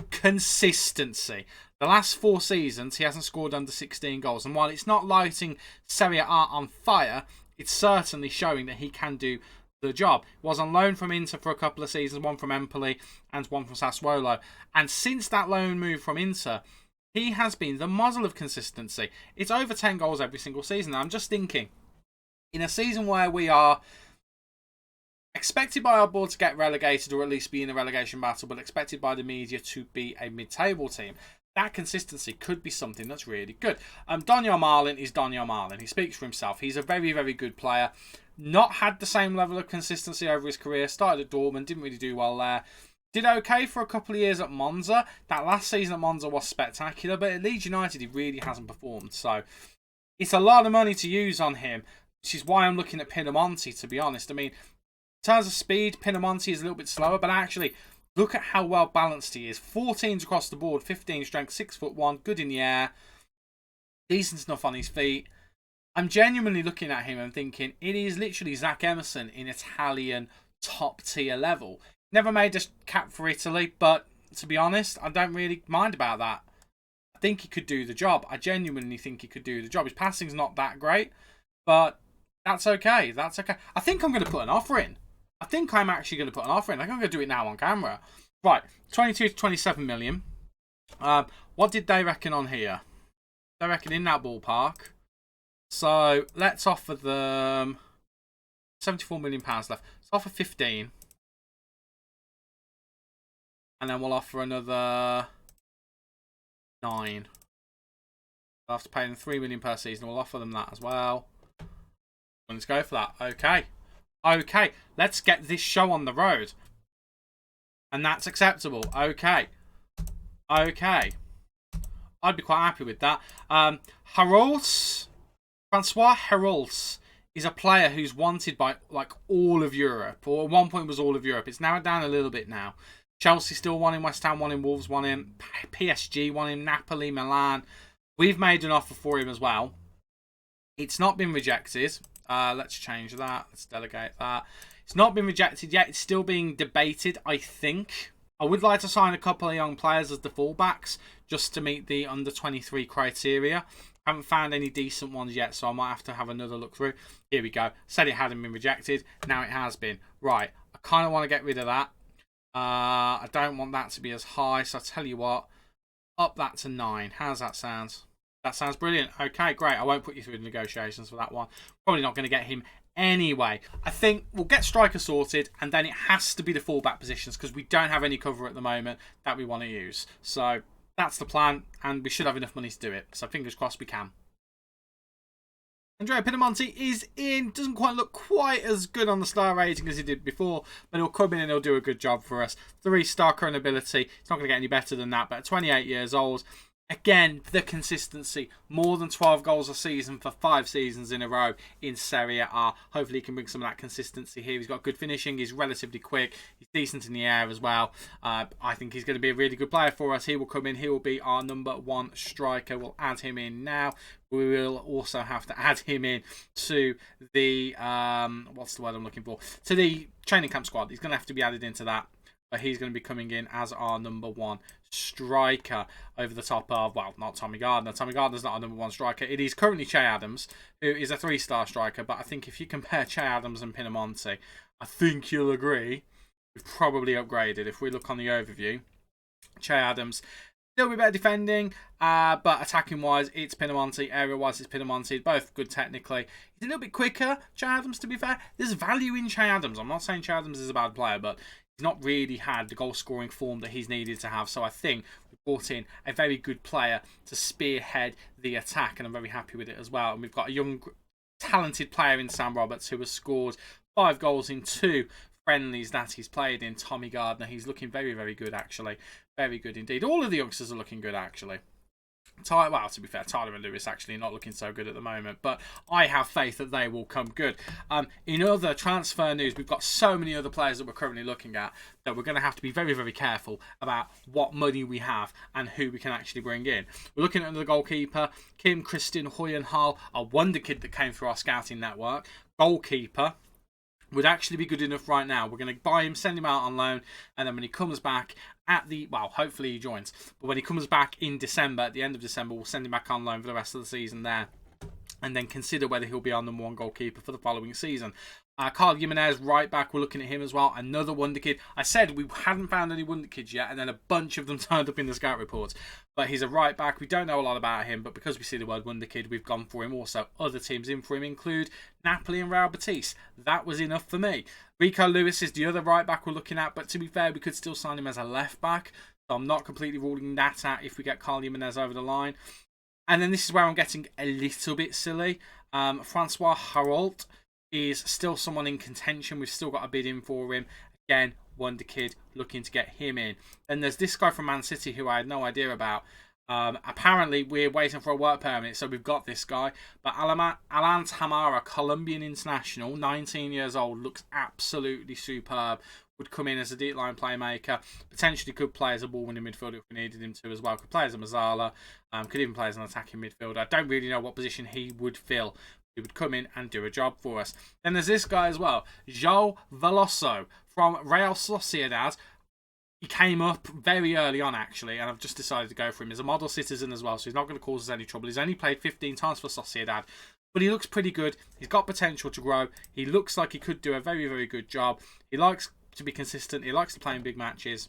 Consistency. The last 4 seasons, he hasn't scored under 16 goals. And while it's not lighting Serie A on fire, it's certainly showing that he can do the job. Was on loan from Inter for a couple of seasons, one from Empoli and one from Sassuolo. And since that loan move from Inter, he has been the model of consistency. It's over 10 goals every single season. And I'm just thinking, in a season where we are expected by our board to get relegated or at least be in a relegation battle, but expected by the media to be a mid-table team, that consistency could be something that's really good. Daniel Marlin is Daniel Marlin. He speaks for himself. He's a very, very good player. Not had the same level of consistency over his career. Started at Dortmund, didn't really do well there. Did okay for a couple of years at Monza. That last season at Monza was spectacular, but at Leeds United he really hasn't performed. So it's a lot of money to use on him, which is why I'm looking at Pinamonti, to be honest. I mean, in terms of speed, Pinamonti is a little bit slower, but actually, look at how well balanced he is. 14s across the board, 15 strength, 6'1", good in the air, decent enough on his feet. I'm genuinely looking at him and thinking, it is literally Zach Emerson in Italian top-tier level. Never made a cap for Italy, but to be honest, I don't really mind about that. I think he could do the job. I genuinely think he could do the job. His passing's not that great, but that's okay. That's okay. I think I'm going to put an offer in. I think I'm actually going to put an offer in. I think I'm going to do it now on camera. Right, 22 to 27 million. What did they reckon on here? They reckon in that ballpark. So let's offer them £74 million left. Let's offer 15. And then we'll offer another 9. I'll have to pay them £3 million per season. We'll offer them that as well. Let's go for that. Okay. Okay. Let's get this show on the road. And that's acceptable. Okay. Okay. I'd be quite happy with that. Francois Herolds is a player who's wanted by like all of Europe. Or at one point was all of Europe. It's narrowed down a little bit now. Chelsea still won him. West Ham won him. Wolves won him. PSG won him. Napoli, Milan. We've made an offer for him as well. It's not been rejected. Let's change that. Let's delegate that. It's not been rejected yet. It's still being debated, I think. I would like to sign a couple of young players as the fullbacks just to meet the under-23 criteria. Haven't found any decent ones yet, so I might have to have another look through. Here we go. Said it hadn't been rejected. Now it has been. Right. I kind of want to get rid of that. I don't want that to be as high, so I'll tell you what. Up that to 9. How's that sound? That sounds brilliant. Okay, great. I won't put you through the negotiations for that one. Probably not going to get him anyway. I think we'll get striker sorted, and then it has to be the fullback positions because we don't have any cover at the moment that we want to use. So that's the plan, and we should have enough money to do it. So fingers crossed we can. Andrea Pinamonti is in. Doesn't quite look quite as good on the star rating as he did before, but he'll come in and he'll do a good job for us. 3-star current ability. It's not going to get any better than that, but at 28 years old, again, the consistency. More than 12 goals a season for 5 seasons in a row in Serie A. Hopefully he can bring some of that consistency here. He's got good finishing. He's relatively quick. He's decent in the air as well. I think he's going to be a really good player for us. He will come in. He will be our number 1 striker. We'll add him in now. We will also have to add him in to the, what's the word I'm looking for? To the training camp squad. He's going to have to be added into that but he's going to be coming in as our #1 striker over the top of, well, not Tommy Gardner. Tommy Gardner's not our #1 striker. It is currently Che Adams, who is a 3-star striker, but I think if you compare Che Adams and Pinamonti, I think you'll agree we've probably upgraded. If we look on the overview, Che Adams still be better defending, but attacking-wise, it's Pinamonti. Area-wise, it's Pinamonti. Both good technically. He's a little bit quicker, Che Adams, to be fair. There's value in Che Adams. I'm not saying Che Adams is a bad player, but he's not really had the goal-scoring form that he's needed to have. So I think we brought in a very good player to spearhead the attack, and I'm very happy with it as well. And we've got a young, talented player in Sam Roberts who has scored 5 goals in 2 friendlies that he's played in. Tommy Gardner, he's looking very, very good, actually. Very good indeed. All of the youngsters are looking good, actually. Well, to be fair, Tyler and Lewis actually not looking so good at the moment, but I have faith that they will come good. In other transfer news, we've got so many other players that we're currently looking at that we're going to have to be very, very careful about what money we have and who we can actually bring in. We're looking at the goalkeeper, Kim Christian Hoyenhal, a wonder kid that came through our scouting network. Goalkeeper would actually be good enough right now. We're going to buy him, send him out on loan, and then when he comes back at the, well, hopefully he joins, but when he comes back in December, at the end of December, we'll send him back on loan for the rest of the season there, and then consider whether he'll be our #1 goalkeeper for the following season. Carl Jimenez, right back, we're looking at him as well. Another wonder kid. I said we hadn't found any wonder kids yet, and then a bunch of them turned up in the scout reports. But he's a right back. We don't know a lot about him, but because we see the word wonder kid, we've gone for him. Also, other teams in for him include Napoli and Real Betis. That was enough for me. Rico Lewis is the other right back we're looking at, but to be fair, we could still sign him as a left back. So I'm not completely ruling that out if we get Carl Jimenez over the line. And then this is where I'm getting a little bit silly. Francois Harold is still someone in contention. We've still got a bid in for him. Again, wonder kid, looking to get him in. Then there's this guy from Man City who I had no idea about. Apparently, we're waiting for a work permit, so we've got this guy. But Alan Tamara, Colombian international, 19 years old, looks absolutely superb. Would come in as a deep line playmaker. Potentially could play as a ball-winning midfielder if we needed him to as well. Could play as a Mazzala. Could even play as an attacking midfielder. I don't really know what position he would fill. He would come in and do a job for us. Then there's this guy as well, João Veloso from Real Sociedad. He came up very early on, actually, and I've just decided to go for him. He's a model citizen as well, so he's not going to cause us any trouble. He's only played 15 times for Sociedad, but he looks pretty good. He's got potential to grow. He looks like he could do a very, very good job. He likes to be consistent. He likes to play in big matches.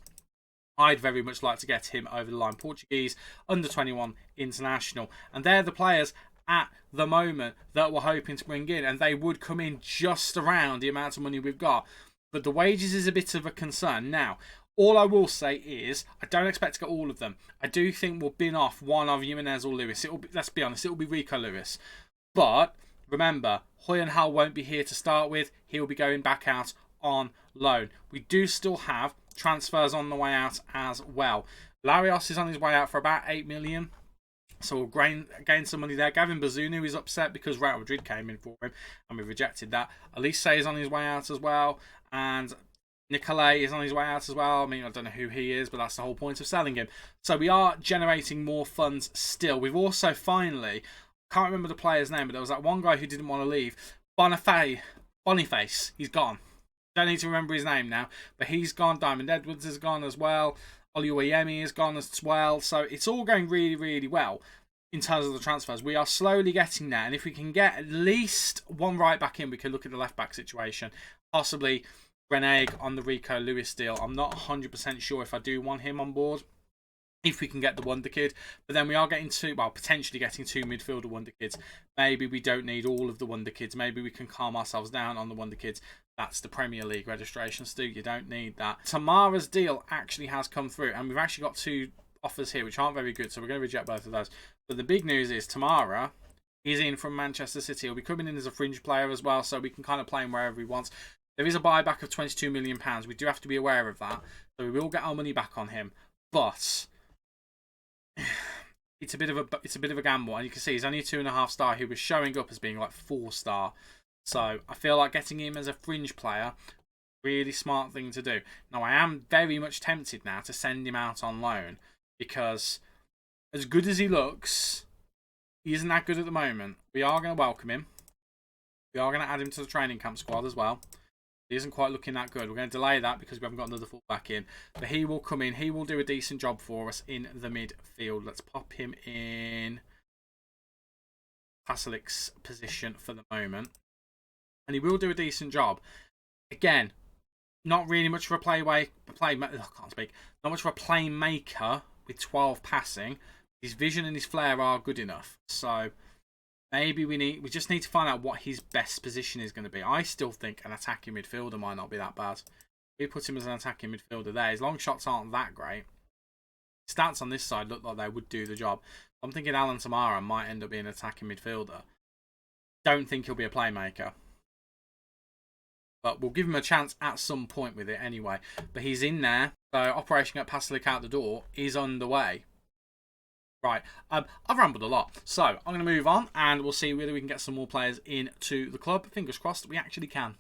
I'd very much like to get him over the line. Portuguese, under-21 international. And they're the players at the moment that we're hoping to bring in, and they would come in just around the amount of money we've got. But the wages is a bit of a concern. Now, all I will say is I don't expect to get all of them. I do think we'll bin off one of Jimenez or Lewis. Let's be honest, it will be Rico Lewis. But remember, Hoyenhal won't be here to start with. He'll be going back out on loan. We do still have transfers on the way out as well. Larios is on his way out for about 8 million. So we'll gain some money there. Gavin Bazunu is upset because Real Madrid came in for him and we rejected that. Elise is on his way out as well. And Nicolay is on his way out as well. I mean, I don't know who he is, but that's the whole point of selling him. So we are generating more funds still. We've also finally, can't remember the player's name, but there was that one guy who didn't want to leave. Boniface, he's gone. Don't need to remember his name now, but he's gone. Diamond Edwards has gone as well. Oluwayemi has gone as well. So it's all going really, really well in terms of the transfers. We are slowly getting there, and if we can get at least one right back in, we can look at the left back situation. Possibly Reneg on the Rico Lewis deal. I'm not 100% sure if I do want him on board. If we can get the wonder kid, but then we are getting potentially getting 2 midfielder wonder kids. Maybe we don't need all of the wonder kids. Maybe we can calm ourselves down on the wonder kids. That's the Premier League registration, Stu. You don't need that. Tamara's deal actually has come through, and we've actually got 2 offers here, which aren't very good, so we're going to reject both of those. But the big news is Tamara is in from Manchester City. He'll be coming in as a fringe player as well, so we can kind of play him wherever he wants. There is a buyback of £22 million. We do have to be aware of that, so we will get our money back on him. But it's a bit of a gamble, and you can see he's only a 2.5 star. He was showing up as being like 4 star. So I feel like getting him as a fringe player, really smart thing to do. Now I am very much tempted now to send him out on loan because as good as he looks, he isn't that good at the moment. We are going to welcome him. We are going to add him to the training camp squad as well. He isn't quite looking that good. We're going to delay that because we haven't got another fullback in. But he will come in. He will do a decent job for us in the midfield. Let's pop him in Pasilik's position for the moment. And he will do a decent job. Again, not really much of a not much of a playmaker with 12 passing. His vision and his flair are good enough. So maybe we just need to find out what his best position is going to be. I still think an attacking midfielder might not be that bad. We put him as an attacking midfielder there. His long shots aren't that great. Stats on this side look like they would do the job. I'm thinking Alan Tamara might end up being an attacking midfielder. Don't think he'll be a playmaker. But we'll give him a chance at some point with it anyway. But he's in there. So Operation Get Pasilik out the door is underway. Right, I've rambled a lot. So I'm going to move on and we'll see whether we can get some more players into the club. Fingers crossed we actually can.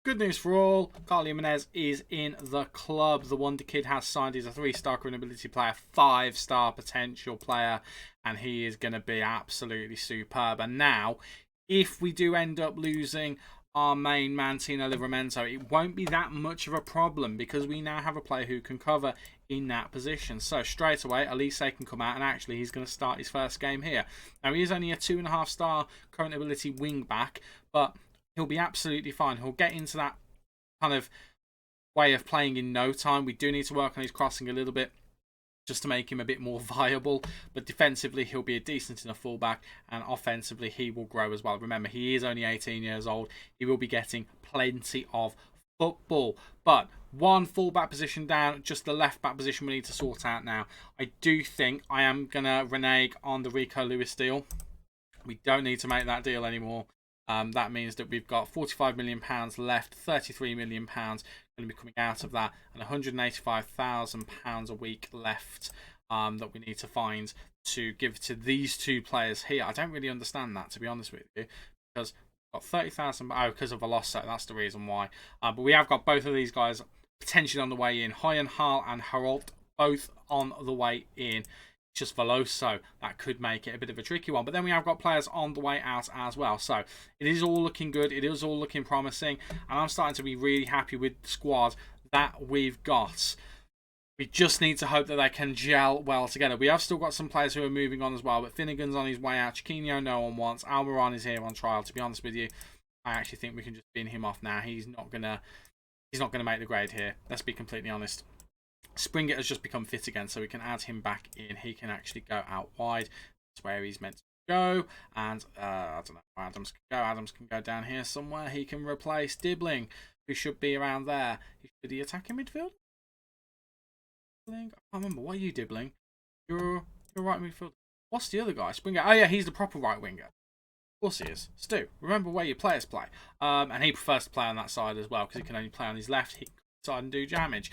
Good news for all. Carly Jimenez is in the club. The Wonder Kid has signed. He's a 3-star current ability player, 5-star potential player. And he is going to be absolutely superb. And now, if we do end up losing our main man, Tino Livramento, it won't be that much of a problem because we now have a player who can cover in that position. So straight away, Elise can come out and actually he's going to start his first game here. Now he is only a 2.5-star current ability wing back, but he'll be absolutely fine. He'll get into that kind of way of playing in no time. We do need to work on his crossing a little bit just to make him a bit more viable, but defensively he'll be a decent enough fullback, and offensively he will grow as well. Remember, he is only 18 years old. He will be getting plenty of football, but one fullback position down, just the left back position we need to sort out now. I do think I am gonna renege on the Rico Lewis deal. We don't need to make that deal anymore. That means that we've got £45 million left, £33 million going to be coming out of that, and £185,000 a week left that we need to find to give to these two players here. I don't really understand that, to be honest with you, because we've got 30,000. Oh, because of a loss set, that's the reason why. But we have got both of these guys potentially on the way in. Hoyenhal and Harold both on the way in. Just Veloso, that could make it a bit of a tricky one. But then we have got players on the way out as well. So it is all looking good. It is all looking promising. And I'm starting to be really happy with the squad that we've got. We just need to hope that they can gel well together. We have still got some players who are moving on as well. But Finnegan's on his way out. Chiquinho no one wants. Almiron is here on trial. To be honest with you, I actually think we can just bin him off now. He's not gonna make the grade here. Let's be completely honest. Springett has just become fit again, so we can add him back in. He can actually go out wide. That's where he's meant to go. And I don't know where Adams can go. Adams can go down here somewhere. He can replace Dibbling, who should be around there. Should he attack in midfield? I can't remember. What are you, Dibbling? You're right midfield. What's the other guy? Springett. Oh yeah, he's the proper right winger. Of course he is. Stu, remember where your players play. And he prefers to play on that side as well because he can only play on his left. He can side and do damage.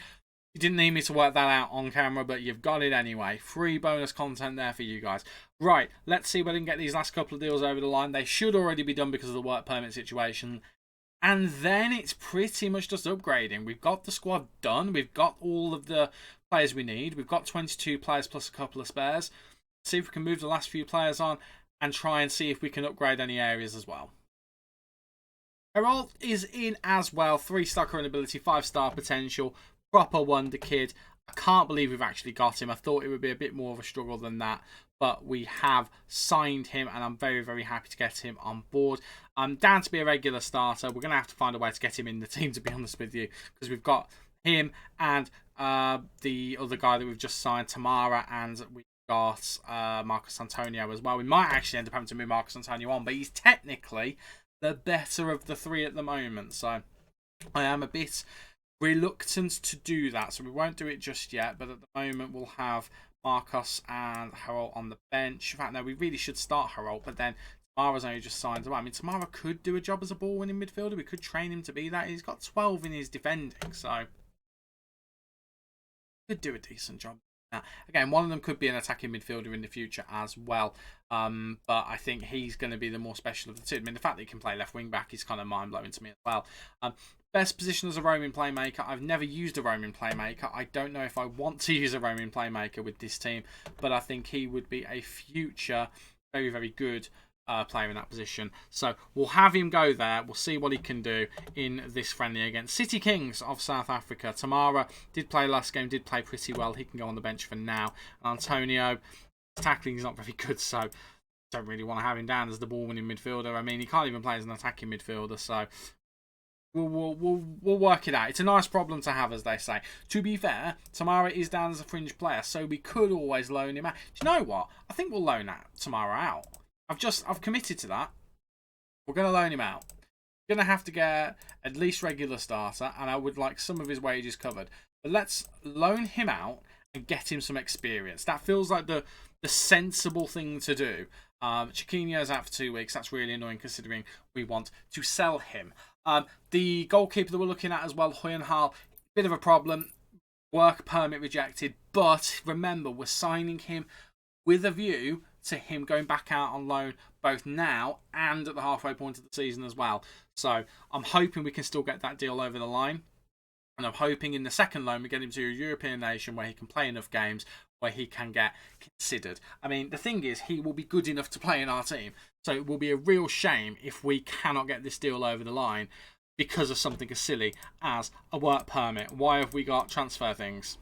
You didn't need me to work that out on camera, but you've got it anyway. Free bonus content there for you guys. Right, let's see whether we can get these last couple of deals over the line. They should already be done because of the work permit situation. And then it's pretty much just upgrading. We've got the squad done. We've got all of the players we need. We've got 22 players plus a couple of spares. See if we can move the last few players on and try and see if we can upgrade any areas as well. Herald is in as well. 3-star current ability, 5-star potential. Proper wonder kid. I can't believe we've actually got him. I thought it would be a bit more of a struggle than that, but we have signed him and I'm very, very happy to get him on board. Down to be a regular starter. We're going to have to find a way to get him in the team, to be honest with you, because we've got him and the other guy that we've just signed, Tamara, and we've got Marcus Antonio as well. We might actually end up having to move Marcus Antonio on, but he's technically the better of the three at the moment, so I am a bit reluctant to do that, so we won't do it just yet. But at the moment we'll have Marcos and Harold on the bench. In fact, no, we really should start Harold, but then Tamara's only just signed away. I mean, Tamara could do a job as a ball winning midfielder. We could train him to be that. He's got 12 in his defending, so could do a decent job. Now, again, one of them could be an attacking midfielder in the future as well, but I think he's going to be the more special of the two. I mean, the fact that he can play left wing back is kind of mind-blowing to me as well. Best position as a roaming playmaker. I've never used a roaming playmaker. I don't know if I want to use a roaming playmaker with this team, but I think he would be a future very, very good player in that position. So we'll have him go there. We'll see what he can do in this friendly against City Kings of South Africa. Tamara did play last game, did play pretty well. He can go on the bench for now. And Antonio, tackling is not very good, so don't really want to have him down as the ball-winning midfielder. I mean, he can't even play as an attacking midfielder, so we'll work it out. It's a nice problem to have, as they say. To be fair, Tamara is down as a fringe player, so we could always loan him out. Do you know what? I think we'll loan Tamara out. I've committed to that. We're going to loan him out. We're going to have to get at least regular starter, and I would like some of his wages covered. But let's loan him out and get him some experience. That feels like the sensible thing to do. Chiquinho's out for 2 weeks. That's really annoying considering we want to sell him. The goalkeeper that we're looking at as well, Hoyenhal, bit of a problem. Work permit rejected. But remember, we're signing him with a view to him going back out on loan both now and at the halfway point of the season as well. So I'm hoping we can still get that deal over the line. And I'm hoping in the second loan we get him to a European nation where he can play enough games where he can get considered. I mean, the thing is, he will be good enough to play in our team. So it will be a real shame if we cannot get this deal over the line because of something as silly as a work permit. Why have we got transfer things?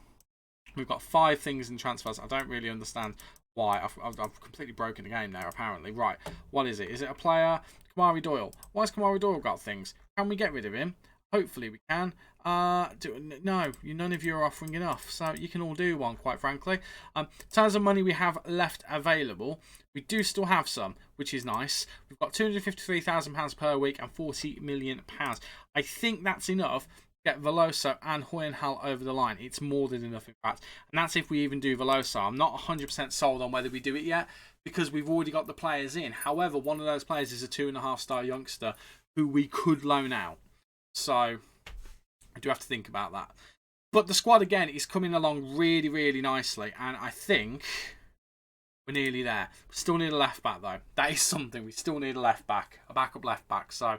We've got 5 things in transfers. I don't really understand why. I've completely broken the game there, apparently. Right, what is it? Is it a player? Kamari Doyle. Why has Kamari Doyle got things? Can we get rid of him? Hopefully we can. No, none of you are offering enough, so you can all do one, quite frankly. In terms of money we have left available, we do still have some, which is nice. We've got £253,000 per week and £40 million. I think that's enough to get Veloso and Hoyenhal over the line. It's more than enough, in fact. And that's if we even do Veloso. I'm not 100% sold on whether we do it yet, because we've already got the players in. However, one of those players is a 2.5-star youngster who we could loan out. So I do have to think about that. But the squad, again, is coming along really, really nicely. And I think we're nearly there. We still need a left back, though. That is something. We still need a left back, a backup left back. So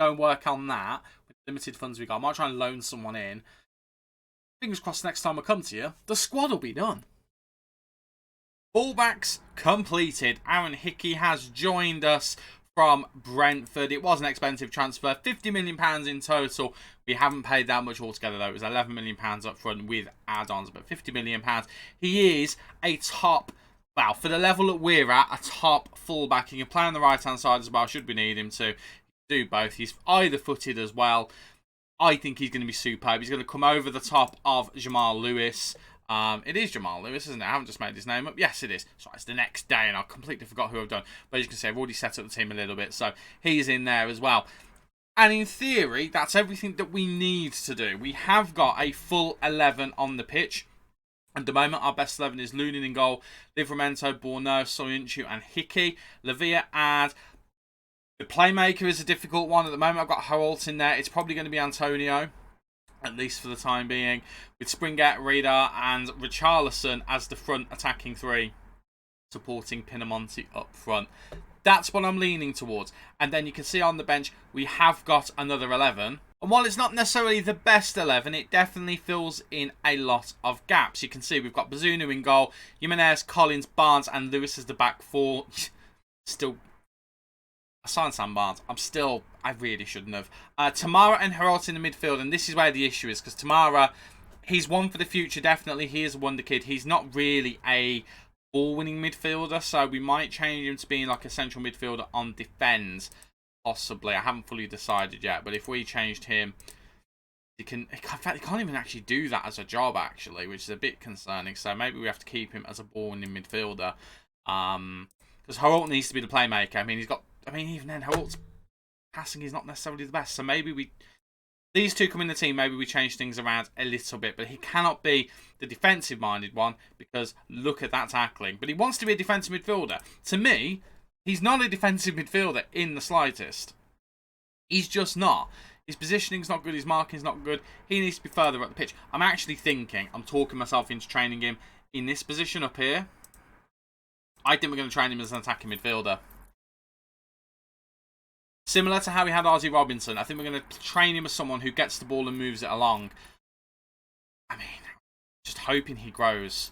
go and work on that with the limited funds we got. I might try and loan someone in. Fingers crossed next time I come to you, the squad will be done. Fullbacks completed. Aaron Hickey has joined us from Brentford. It was an expensive transfer, £50 million in total. We haven't paid that much altogether, though. It was £11 million up front with add-ons, but £50 million. He is a top, well, for the level that we're at, a top fullback. He can play on the right-hand side as well, should we need him to. He can do both. He's either-footed as well. I think he's going to be superb. He's going to come over the top of Jamal Lewis. It is Jamal Lewis, isn't it? I haven't just made his name up. Yes, it is. Sorry, it's the next day, and I completely forgot who I've done. But as you can see, I've already set up the team a little bit, so he's in there as well. And in theory, that's everything that we need to do. We have got a full 11 on the pitch. At the moment, our best 11 is Lunin in goal, Livramento, Borno, Soyuncu, and Hickey. Lavia and the playmaker is a difficult one. At the moment, I've got Holt in there. It's probably going to be Antonio, at least for the time being, with Springett, Rida, and Richarlison as the front attacking 3, supporting Pinamonti up front. That's what I'm leaning towards. And then you can see on the bench, we have got another 11. And while it's not necessarily the best 11, it definitely fills in a lot of gaps. You can see we've got Bazunu in goal, Jimenez, Collins, Barnes, and Lewis as the back 4. Still, I signed Sam Barnes. I really shouldn't have. Tamara and Heralt in the midfield, and this is where the issue is, because Tamara, he's one for the future, definitely. He is a wonder kid. He's not really a ball-winning midfielder, so we might change him to being like a central midfielder on defence, possibly. I haven't fully decided yet, but if we changed him, in fact, he can't even actually do that as a job, actually, which is a bit concerning. So maybe we have to keep him as a ball-winning midfielder, because Heralt needs to be the playmaker. I mean, even then, Heralt's passing is not necessarily the best. So maybe these two come in the team, maybe we change things around a little bit. But he cannot be the defensive-minded one, because look at that tackling. But he wants to be a defensive midfielder. To me, he's not a defensive midfielder in the slightest. He's just not. His positioning's not good. His marking's not good. He needs to be further up the pitch. I'm actually thinking, I'm talking myself into training him in this position up here. I think we're going to train him as an attacking midfielder. Similar to how we had RZ Robinson, I think we're going to train him as someone who gets the ball and moves it along. I mean, just hoping he grows.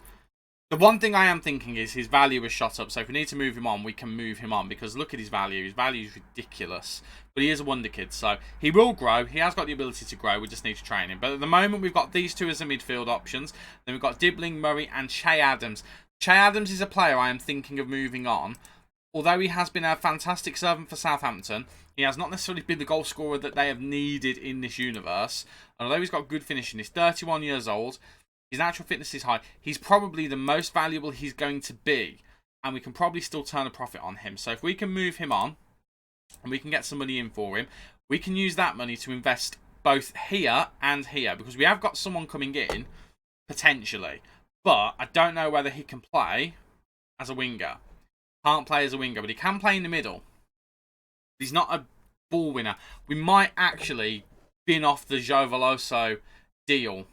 The one thing I am thinking is his value has shot up. So if we need to move him on, we can move him on. Because look at his value. His value is ridiculous. But he is a wonder kid. So he will grow. He has got the ability to grow. We just need to train him. But at the moment, we've got these two as the midfield options. Then we've got Dibbling, Murray and Che Adams. Che Adams is a player I am thinking of moving on. Although he has been a fantastic servant for Southampton, he has not necessarily been the goal scorer that they have needed in this universe. And although he's got good finishing, he's 31 years old. His natural fitness is high. He's probably the most valuable he's going to be. And we can probably still turn a profit on him. So if we can move him on and we can get some money in for him, we can use that money to invest both here and here. Because we have got someone coming in, potentially. But I don't know whether he can play as a winger. Can't play as a winger, but he can play in the middle. He's not a ball winner. We might actually bin off the Joe Veloso deal.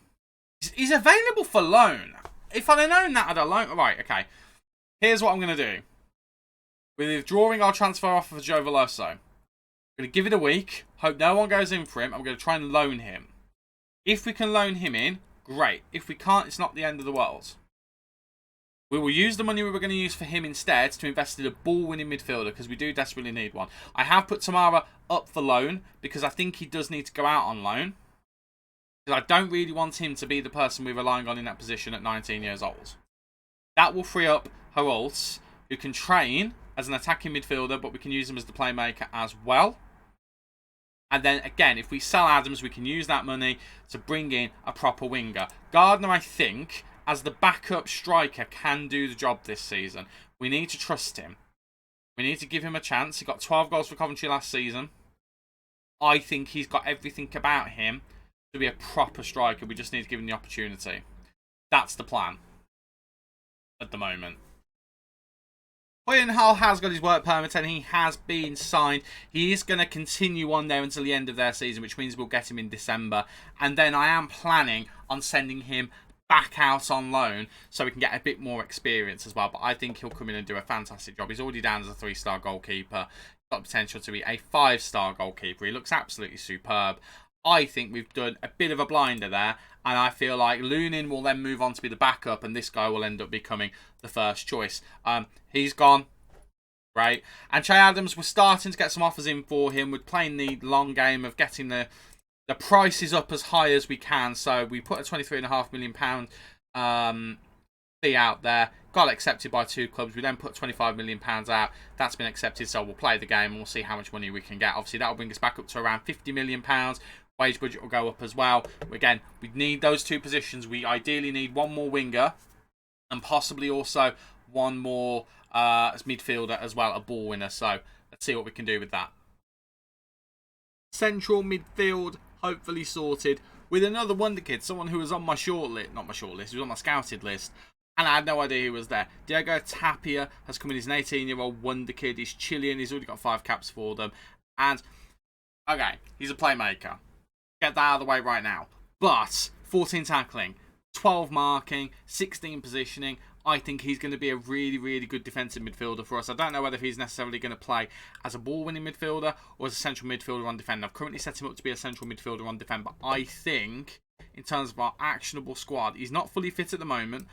He's available for loan. If I'd have known that, I'd have loaned. Right, okay. Here's what I'm going to do. We're withdrawing our transfer offer for Joe Veloso. I'm going to give it a week. Hope no one goes in for him. I'm going to try and loan him. If we can loan him in, great. If we can't, it's not the end of the world. We will use the money we were going to use for him instead to invest in a ball-winning midfielder because we do desperately need one. I have put Tamara up for loan because I think he does need to go out on loan. Because I don't really want him to be the person we're relying on in that position at 19 years old. That will free up Herolds, who can train as an attacking midfielder, but we can use him as the playmaker as well. And then, again, if we sell Adams, we can use that money to bring in a proper winger. Gardner, I think, as the backup striker, can do the job this season. We need to trust him. We need to give him a chance. He got 12 goals for Coventry last season. I think he's got everything about him to be a proper striker. We just need to give him the opportunity. That's the plan at the moment. William Hull has got his work permit and he has been signed. He is going to continue on there until the end of their season, which means we'll get him in December. And then I am planning on sending him back out on loan so we can get a bit more experience as well. But I think he'll come in and do a fantastic job. He's already down as a 3-star goalkeeper. He's got the potential to be a 5-star goalkeeper. He looks absolutely superb. I think we've done a bit of a blinder there, and I feel like Lunin will then move on to be the backup, and this guy will end up becoming the first choice. He's gone. Right. And Che Adams, we're starting to get some offers in for him. We're playing the long game of getting the prices up as high as we can. So we put a £23.5 million fee out there. Got accepted by 2 clubs. We then put £25 million out. That's been accepted, so we'll play the game and we'll see how much money we can get. Obviously, that will bring us back up to around £50 million. Wage budget will go up as well. Again, we need those 2 positions. We ideally need one more winger and possibly also one more as midfielder as well, a ball winner. So let's see what we can do with that. Central midfield, hopefully sorted with another wonder kid, someone who was on my shortlist, not my shortlist, he was on my scouted list. And I had no idea he was there. Diego Tapia has come in. He's an 18-year-old wonder kid. He's Chilean. He's already got 5 caps for them. And, okay, he's a playmaker. Get that out of the way right now. But 14 tackling, 12 marking, 16 positioning. I think he's going to be a really, really good defensive midfielder for us. I don't know whether he's necessarily going to play as a ball-winning midfielder or as a central midfielder on defend. I've currently set him up to be a central midfielder on defend. But I think, in terms of our actionable squad, he's not fully fit at the moment.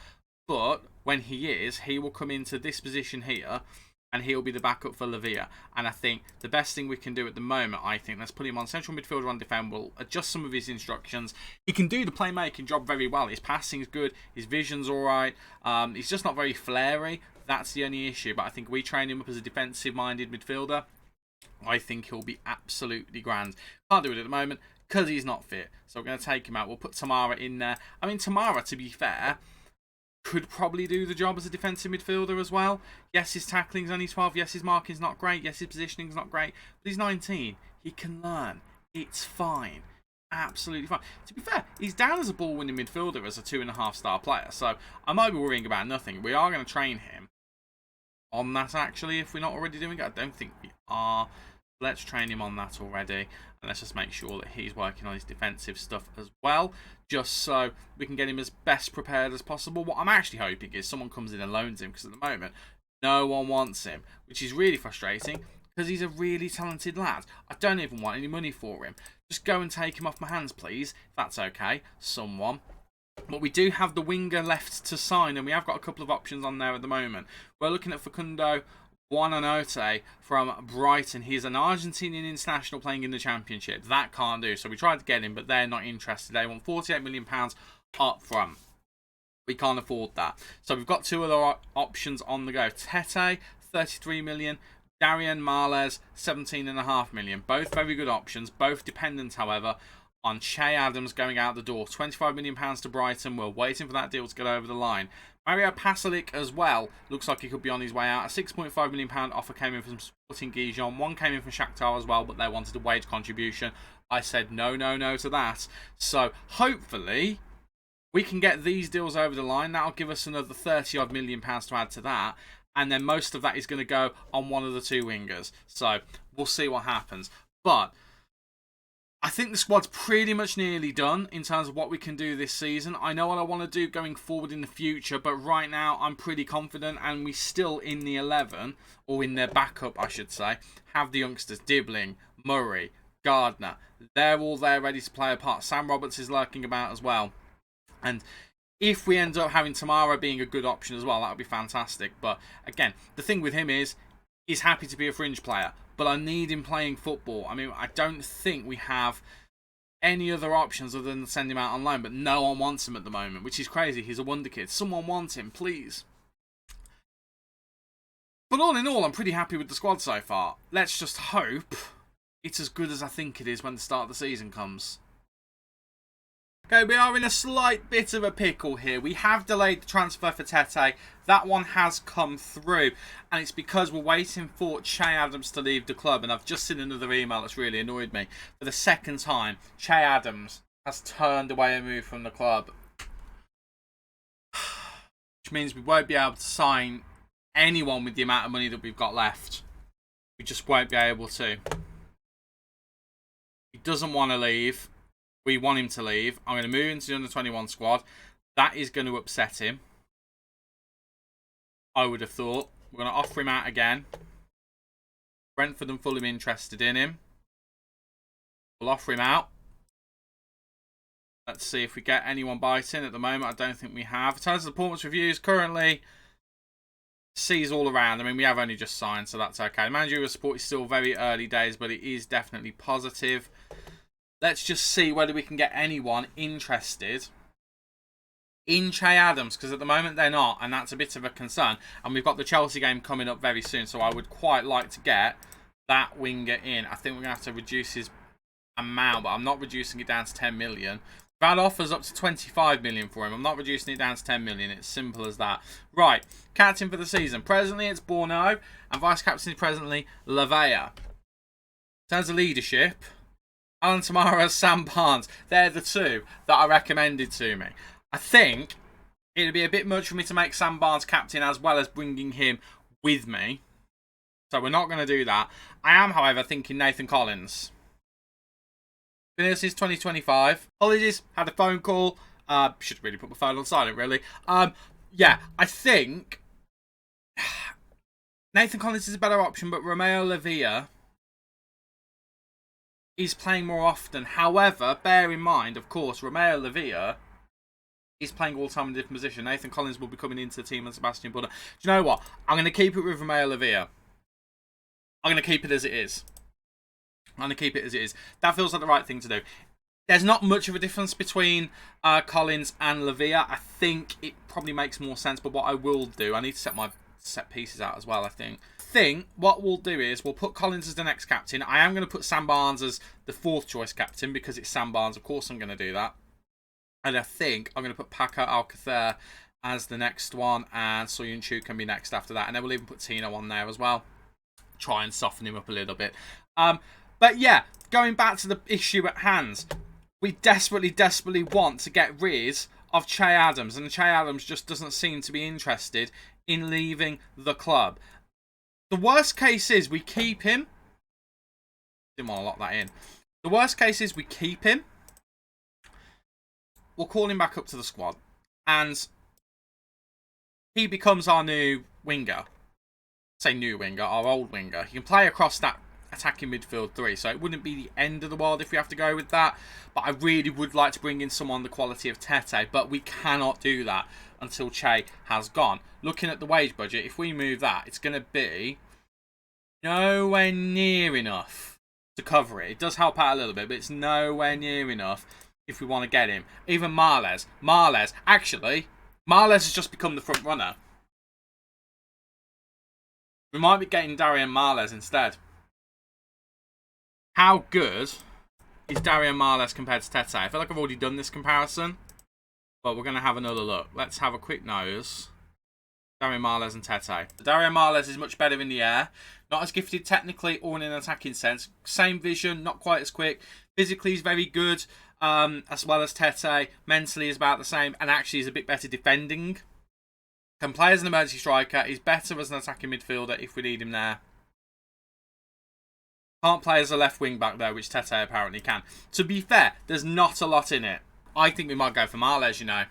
But when he is, he will come into this position here and he'll be the backup for Lavia. And I think the best thing we can do at the moment, let's put him on central midfielder on defend. We'll adjust some of his instructions. He can do the playmaking job very well. His passing's good. His vision's all right. He's just not very flary. That's the only issue. But I think we train him up as a defensive-minded midfielder. I think he'll be absolutely grand. Can't do it at the moment because he's not fit. So we're going to take him out. We'll put Tamara in there. I mean, Tamara, to be fair, could probably do the job as a defensive midfielder as well. Yes, his tackling's only 12. Yes, his marking's not great. Yes, his positioning's not great. But he's 19. He can learn. It's fine. Absolutely fine. To be fair, he's down as a ball-winning midfielder as a 2.5-star player. So I might be worrying about nothing. We are going to train him on that, actually, if we're not already doing it. I don't think we are. Let's train him on that already. And let's just make sure that he's working on his defensive stuff as well, just so we can get him as best prepared as possible. What I'm actually hoping is someone comes in and loans him, because at the moment, no one wants him, which is really frustrating, because he's a really talented lad. I don't even want any money for him. Just go and take him off my hands, please, if that's okay. Someone. But we do have the winger left to sign, and we have got a couple of options on there at the moment. We're looking at Facundo Buonanotte from Brighton. He's an Argentinian international playing in the Championship. That can't do. So we tried to get him, but they're not interested. They want £48 million up front. We can't afford that. So we've got two other options on the go. Tete, 33 million. Darian Marles, 17.5 million. Both very good options. Both dependent, however, on Che Adams going out the door. £25 million to Brighton. We're waiting for that deal to get over the line. Mario Pasalic as well. Looks like he could be on his way out. A £6.5 million offer came in from Sporting Gijon. One came in from Shakhtar as well, but they wanted a wage contribution. I said no, no, no to that. So hopefully we can get these deals over the line. That'll give us another £30-odd million to add to that. And then most of that is going to go on one of the two wingers. So we'll see what happens. But I think the squad's pretty much nearly done in terms of what we can do this season. I know what I want to do going forward in the future, but right now I'm pretty confident, and we still in the 11, or in their backup I should say, have the youngsters Dibbling, Murray, Gardner. They're all there ready to play a part. Sam Roberts is lurking about as well. And if we end up having Tamara being a good option as well, that would be fantastic. But again, the thing with him is, he's happy to be a fringe player. But I need him playing football. I mean, I don't think we have any other options other than send him out on loan. But no one wants him at the moment, which is crazy. He's a wonder kid. Someone wants him, please. But all in all, I'm pretty happy with the squad so far. Let's just hope it's as good as I think it is when the start of the season comes. Okay, we are in a slight bit of a pickle here. We have delayed the transfer for Tete. That one has come through. And it's because we're waiting for Che Adams to leave the club. And I've just seen another email that's really annoyed me. For the second time, Che Adams has turned away a move from the club. Which means we won't be able to sign anyone with the amount of money that we've got left. We just won't be able to. He doesn't want to leave. We want him to leave. I'm going to move into the under-21 squad. That is going to upset him, I would have thought. We're going to offer him out again. Brentford and Fulham interested in him. We'll offer him out. Let's see if we get anyone biting. At the moment, I don't think we have. In terms of the performance reviews, currently C's all around. I mean, we have only just signed, so that's okay. The managerial support is still very early days, but it is definitely positive. Let's just see whether we can get anyone interested in Che Adams, because at the moment they're not, and that's a bit of a concern. And we've got the Chelsea game coming up very soon, so I would quite like to get that winger in. I think we're going to have to reduce his amount, but I'm not reducing it down to 10 million. That offers up to 25 million for him. I'm not reducing it down to 10 million. It's simple as that. Right, captain for the season. Presently it's Borno, and vice captain is presently Lavea. In terms of leadership, Alan Tamara, Sam Barnes. They're the two that are recommended to me. I think it would be a bit much for me to make Sam Barnes captain as well as bringing him with me. So we're not going to do that. I am, however, thinking Nathan Collins. Been here since 2025. Apologies, had a phone call. Should really put my phone on silent, really. Yeah, I think Nathan Collins is a better option, but Romeo Lavia is playing more often. However, bear in mind, of course, Romeo Lavia is playing all the time in a different position. Nathan Collins will be coming into the team and Sebastian Buller. Do you know what? I'm going to keep it with Romeo Lavia. I'm going to keep it as it is. I'm going to keep it as it is. That feels like the right thing to do. There's not much of a difference between Collins and Lavia. I think it probably makes more sense, but what I will do, I need to set my set pieces out as well, I think. What we'll do is we'll put Collins as the next captain. I am going to put Sam Barnes as the fourth choice captain because it's Sam Barnes. Of course I'm going to do that. And I think I'm going to put Paco Alcacer as the next one, and Soyun Chu can be next after that. And then we'll even put Tino on there as well. Try and soften him up a little bit. But yeah, going back to the issue at hand, we desperately want to get rid of Che Adams, and Che Adams just doesn't seem to be interested in leaving the club. The worst case is we keep him. Didn't want to lock that in. The worst case is we keep him. We'll call him back up to the squad, and he becomes our new winger. Say new winger, our old winger. He can play across that attacking midfield 3. So it wouldn't be the end of the world if we have to go with that. But I really would like to bring in someone the quality of Tete. But we cannot do that until Che has gone. Looking at the wage budget, if we move that, it's going to be nowhere near enough to cover it. It does help out a little bit, but it's nowhere near enough if we want to get him. Even Marles. Actually, Marles has just become the front runner. We might be getting Darian Marles instead. How good is Darian Marles compared to Tete? I feel like I've already done this comparison, but we're going to have another look. Let's have a quick nose. Darian Marles and Tete. Darian Marles is much better in the air. Not as gifted technically or in an attacking sense. Same vision, not quite as quick. Physically, he's very good, as well as Tete. Mentally, is about the same, and actually is a bit better defending. Can play as an emergency striker. He's better as an attacking midfielder if we need him there. Can't play as a left wing back though, which Tete apparently can. To be fair, there's not a lot in it. I think we might go for Marles, you know.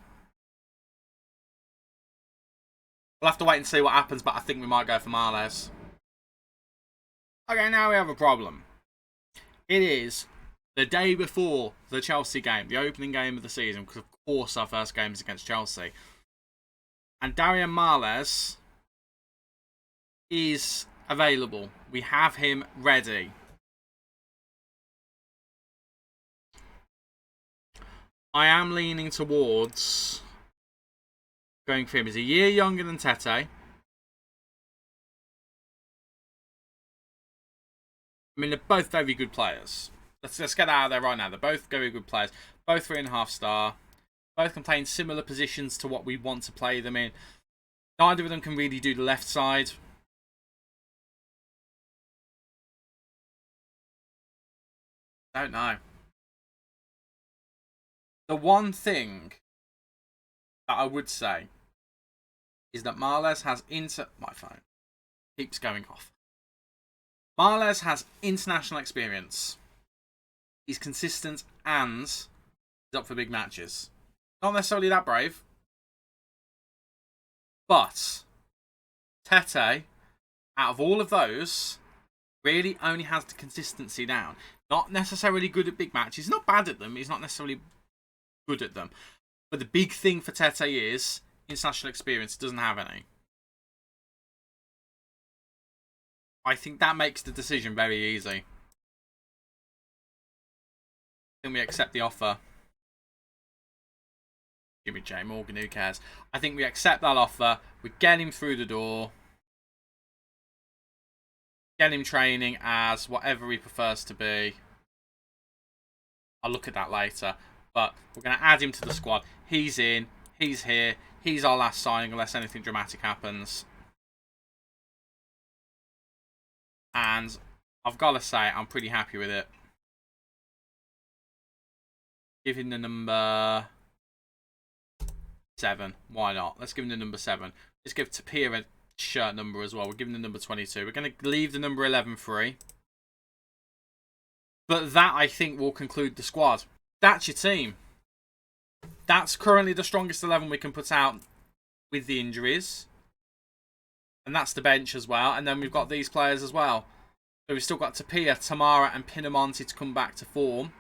We'll have to wait and see what happens, but I think we might go for Marles. Okay, now we have a problem. It is the day before the Chelsea game, the opening game of the season, because of course our first game is against Chelsea. And Darian Marles is available. We have him ready. I am leaning towards going for him. He's a year younger than Tete. I mean, they're both very good players. Let's get out of there right now. They're both very good players. Both 3.5 star. Both can play in similar positions to what we want to play them in. Neither of them can really do the left side. Don't know. The one thing that I would say is that Marles has my phone keeps going off. Marles has international experience. He's consistent and he's up for big matches. Not necessarily that brave. But Tete, out of all of those, really only has the consistency down. Not necessarily good at big matches. He's not bad at them. He's not necessarily good at them. But the big thing for Tete is international experience. He doesn't have any. I think that makes the decision very easy. I think we accept the offer. Give me J Morgan, who cares? I think we accept that offer. We get him through the door. Get him training as whatever he prefers to be. I'll look at that later. But we're going to add him to the squad. He's in. He's here. He's our last signing unless anything dramatic happens. And I've got to say, I'm pretty happy with it. Give him the number 7. Why not? Let's give him the number 7. Let's give Tapia a shirt number as well. We're giving the number 22. We're going to leave the number 11 free. But that, I think, will conclude the squad. That's your team. That's currently the strongest 11 we can put out with the injuries. And that's the bench as well. And then we've got these players as well. So we've still got Tapia, Tamara and Pinamonti to come back to form.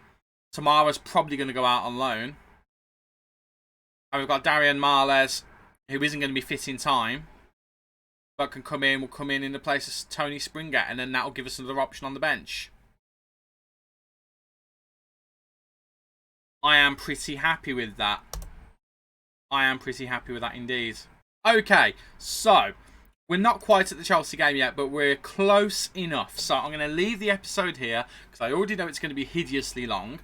Tamara's probably going to go out on loan. And we've got Darian Marles, who isn't going to be fit in time. But can come in, will come in the place of Tony Springer. And then that'll give us another option on the bench. I am pretty happy with that. I am pretty happy with that indeed. Okay, so we're not quite at the Chelsea game yet, but we're close enough. So I'm going to leave the episode here because I already know it's going to be hideously long.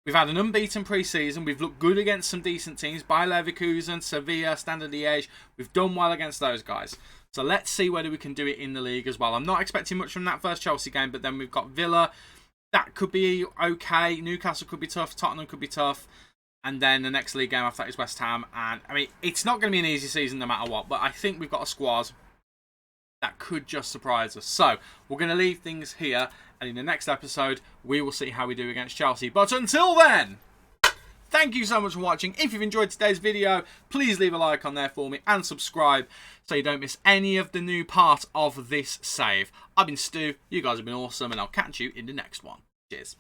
We've had an unbeaten pre-season. We've looked good against some decent teams. Bayer Leverkusen, Sevilla, Standard Liège. We've done well against those guys. So let's see whether we can do it in the league as well. I'm not expecting much from that first Chelsea game, but then we've got Villa. That could be okay. Newcastle could be tough. Tottenham could be tough. And then the next league game after that is West Ham. And, I mean, it's not going to be an easy season no matter what. But I think we've got a squad that could just surprise us. So, we're going to leave things here. And in the next episode, we will see how we do against Chelsea. But until then, thank you so much for watching. If you've enjoyed today's video, please leave a like on there for me and subscribe so you don't miss any of the new part of this save. I've been Stu, you guys have been awesome, and I'll catch you in the next one. Cheers.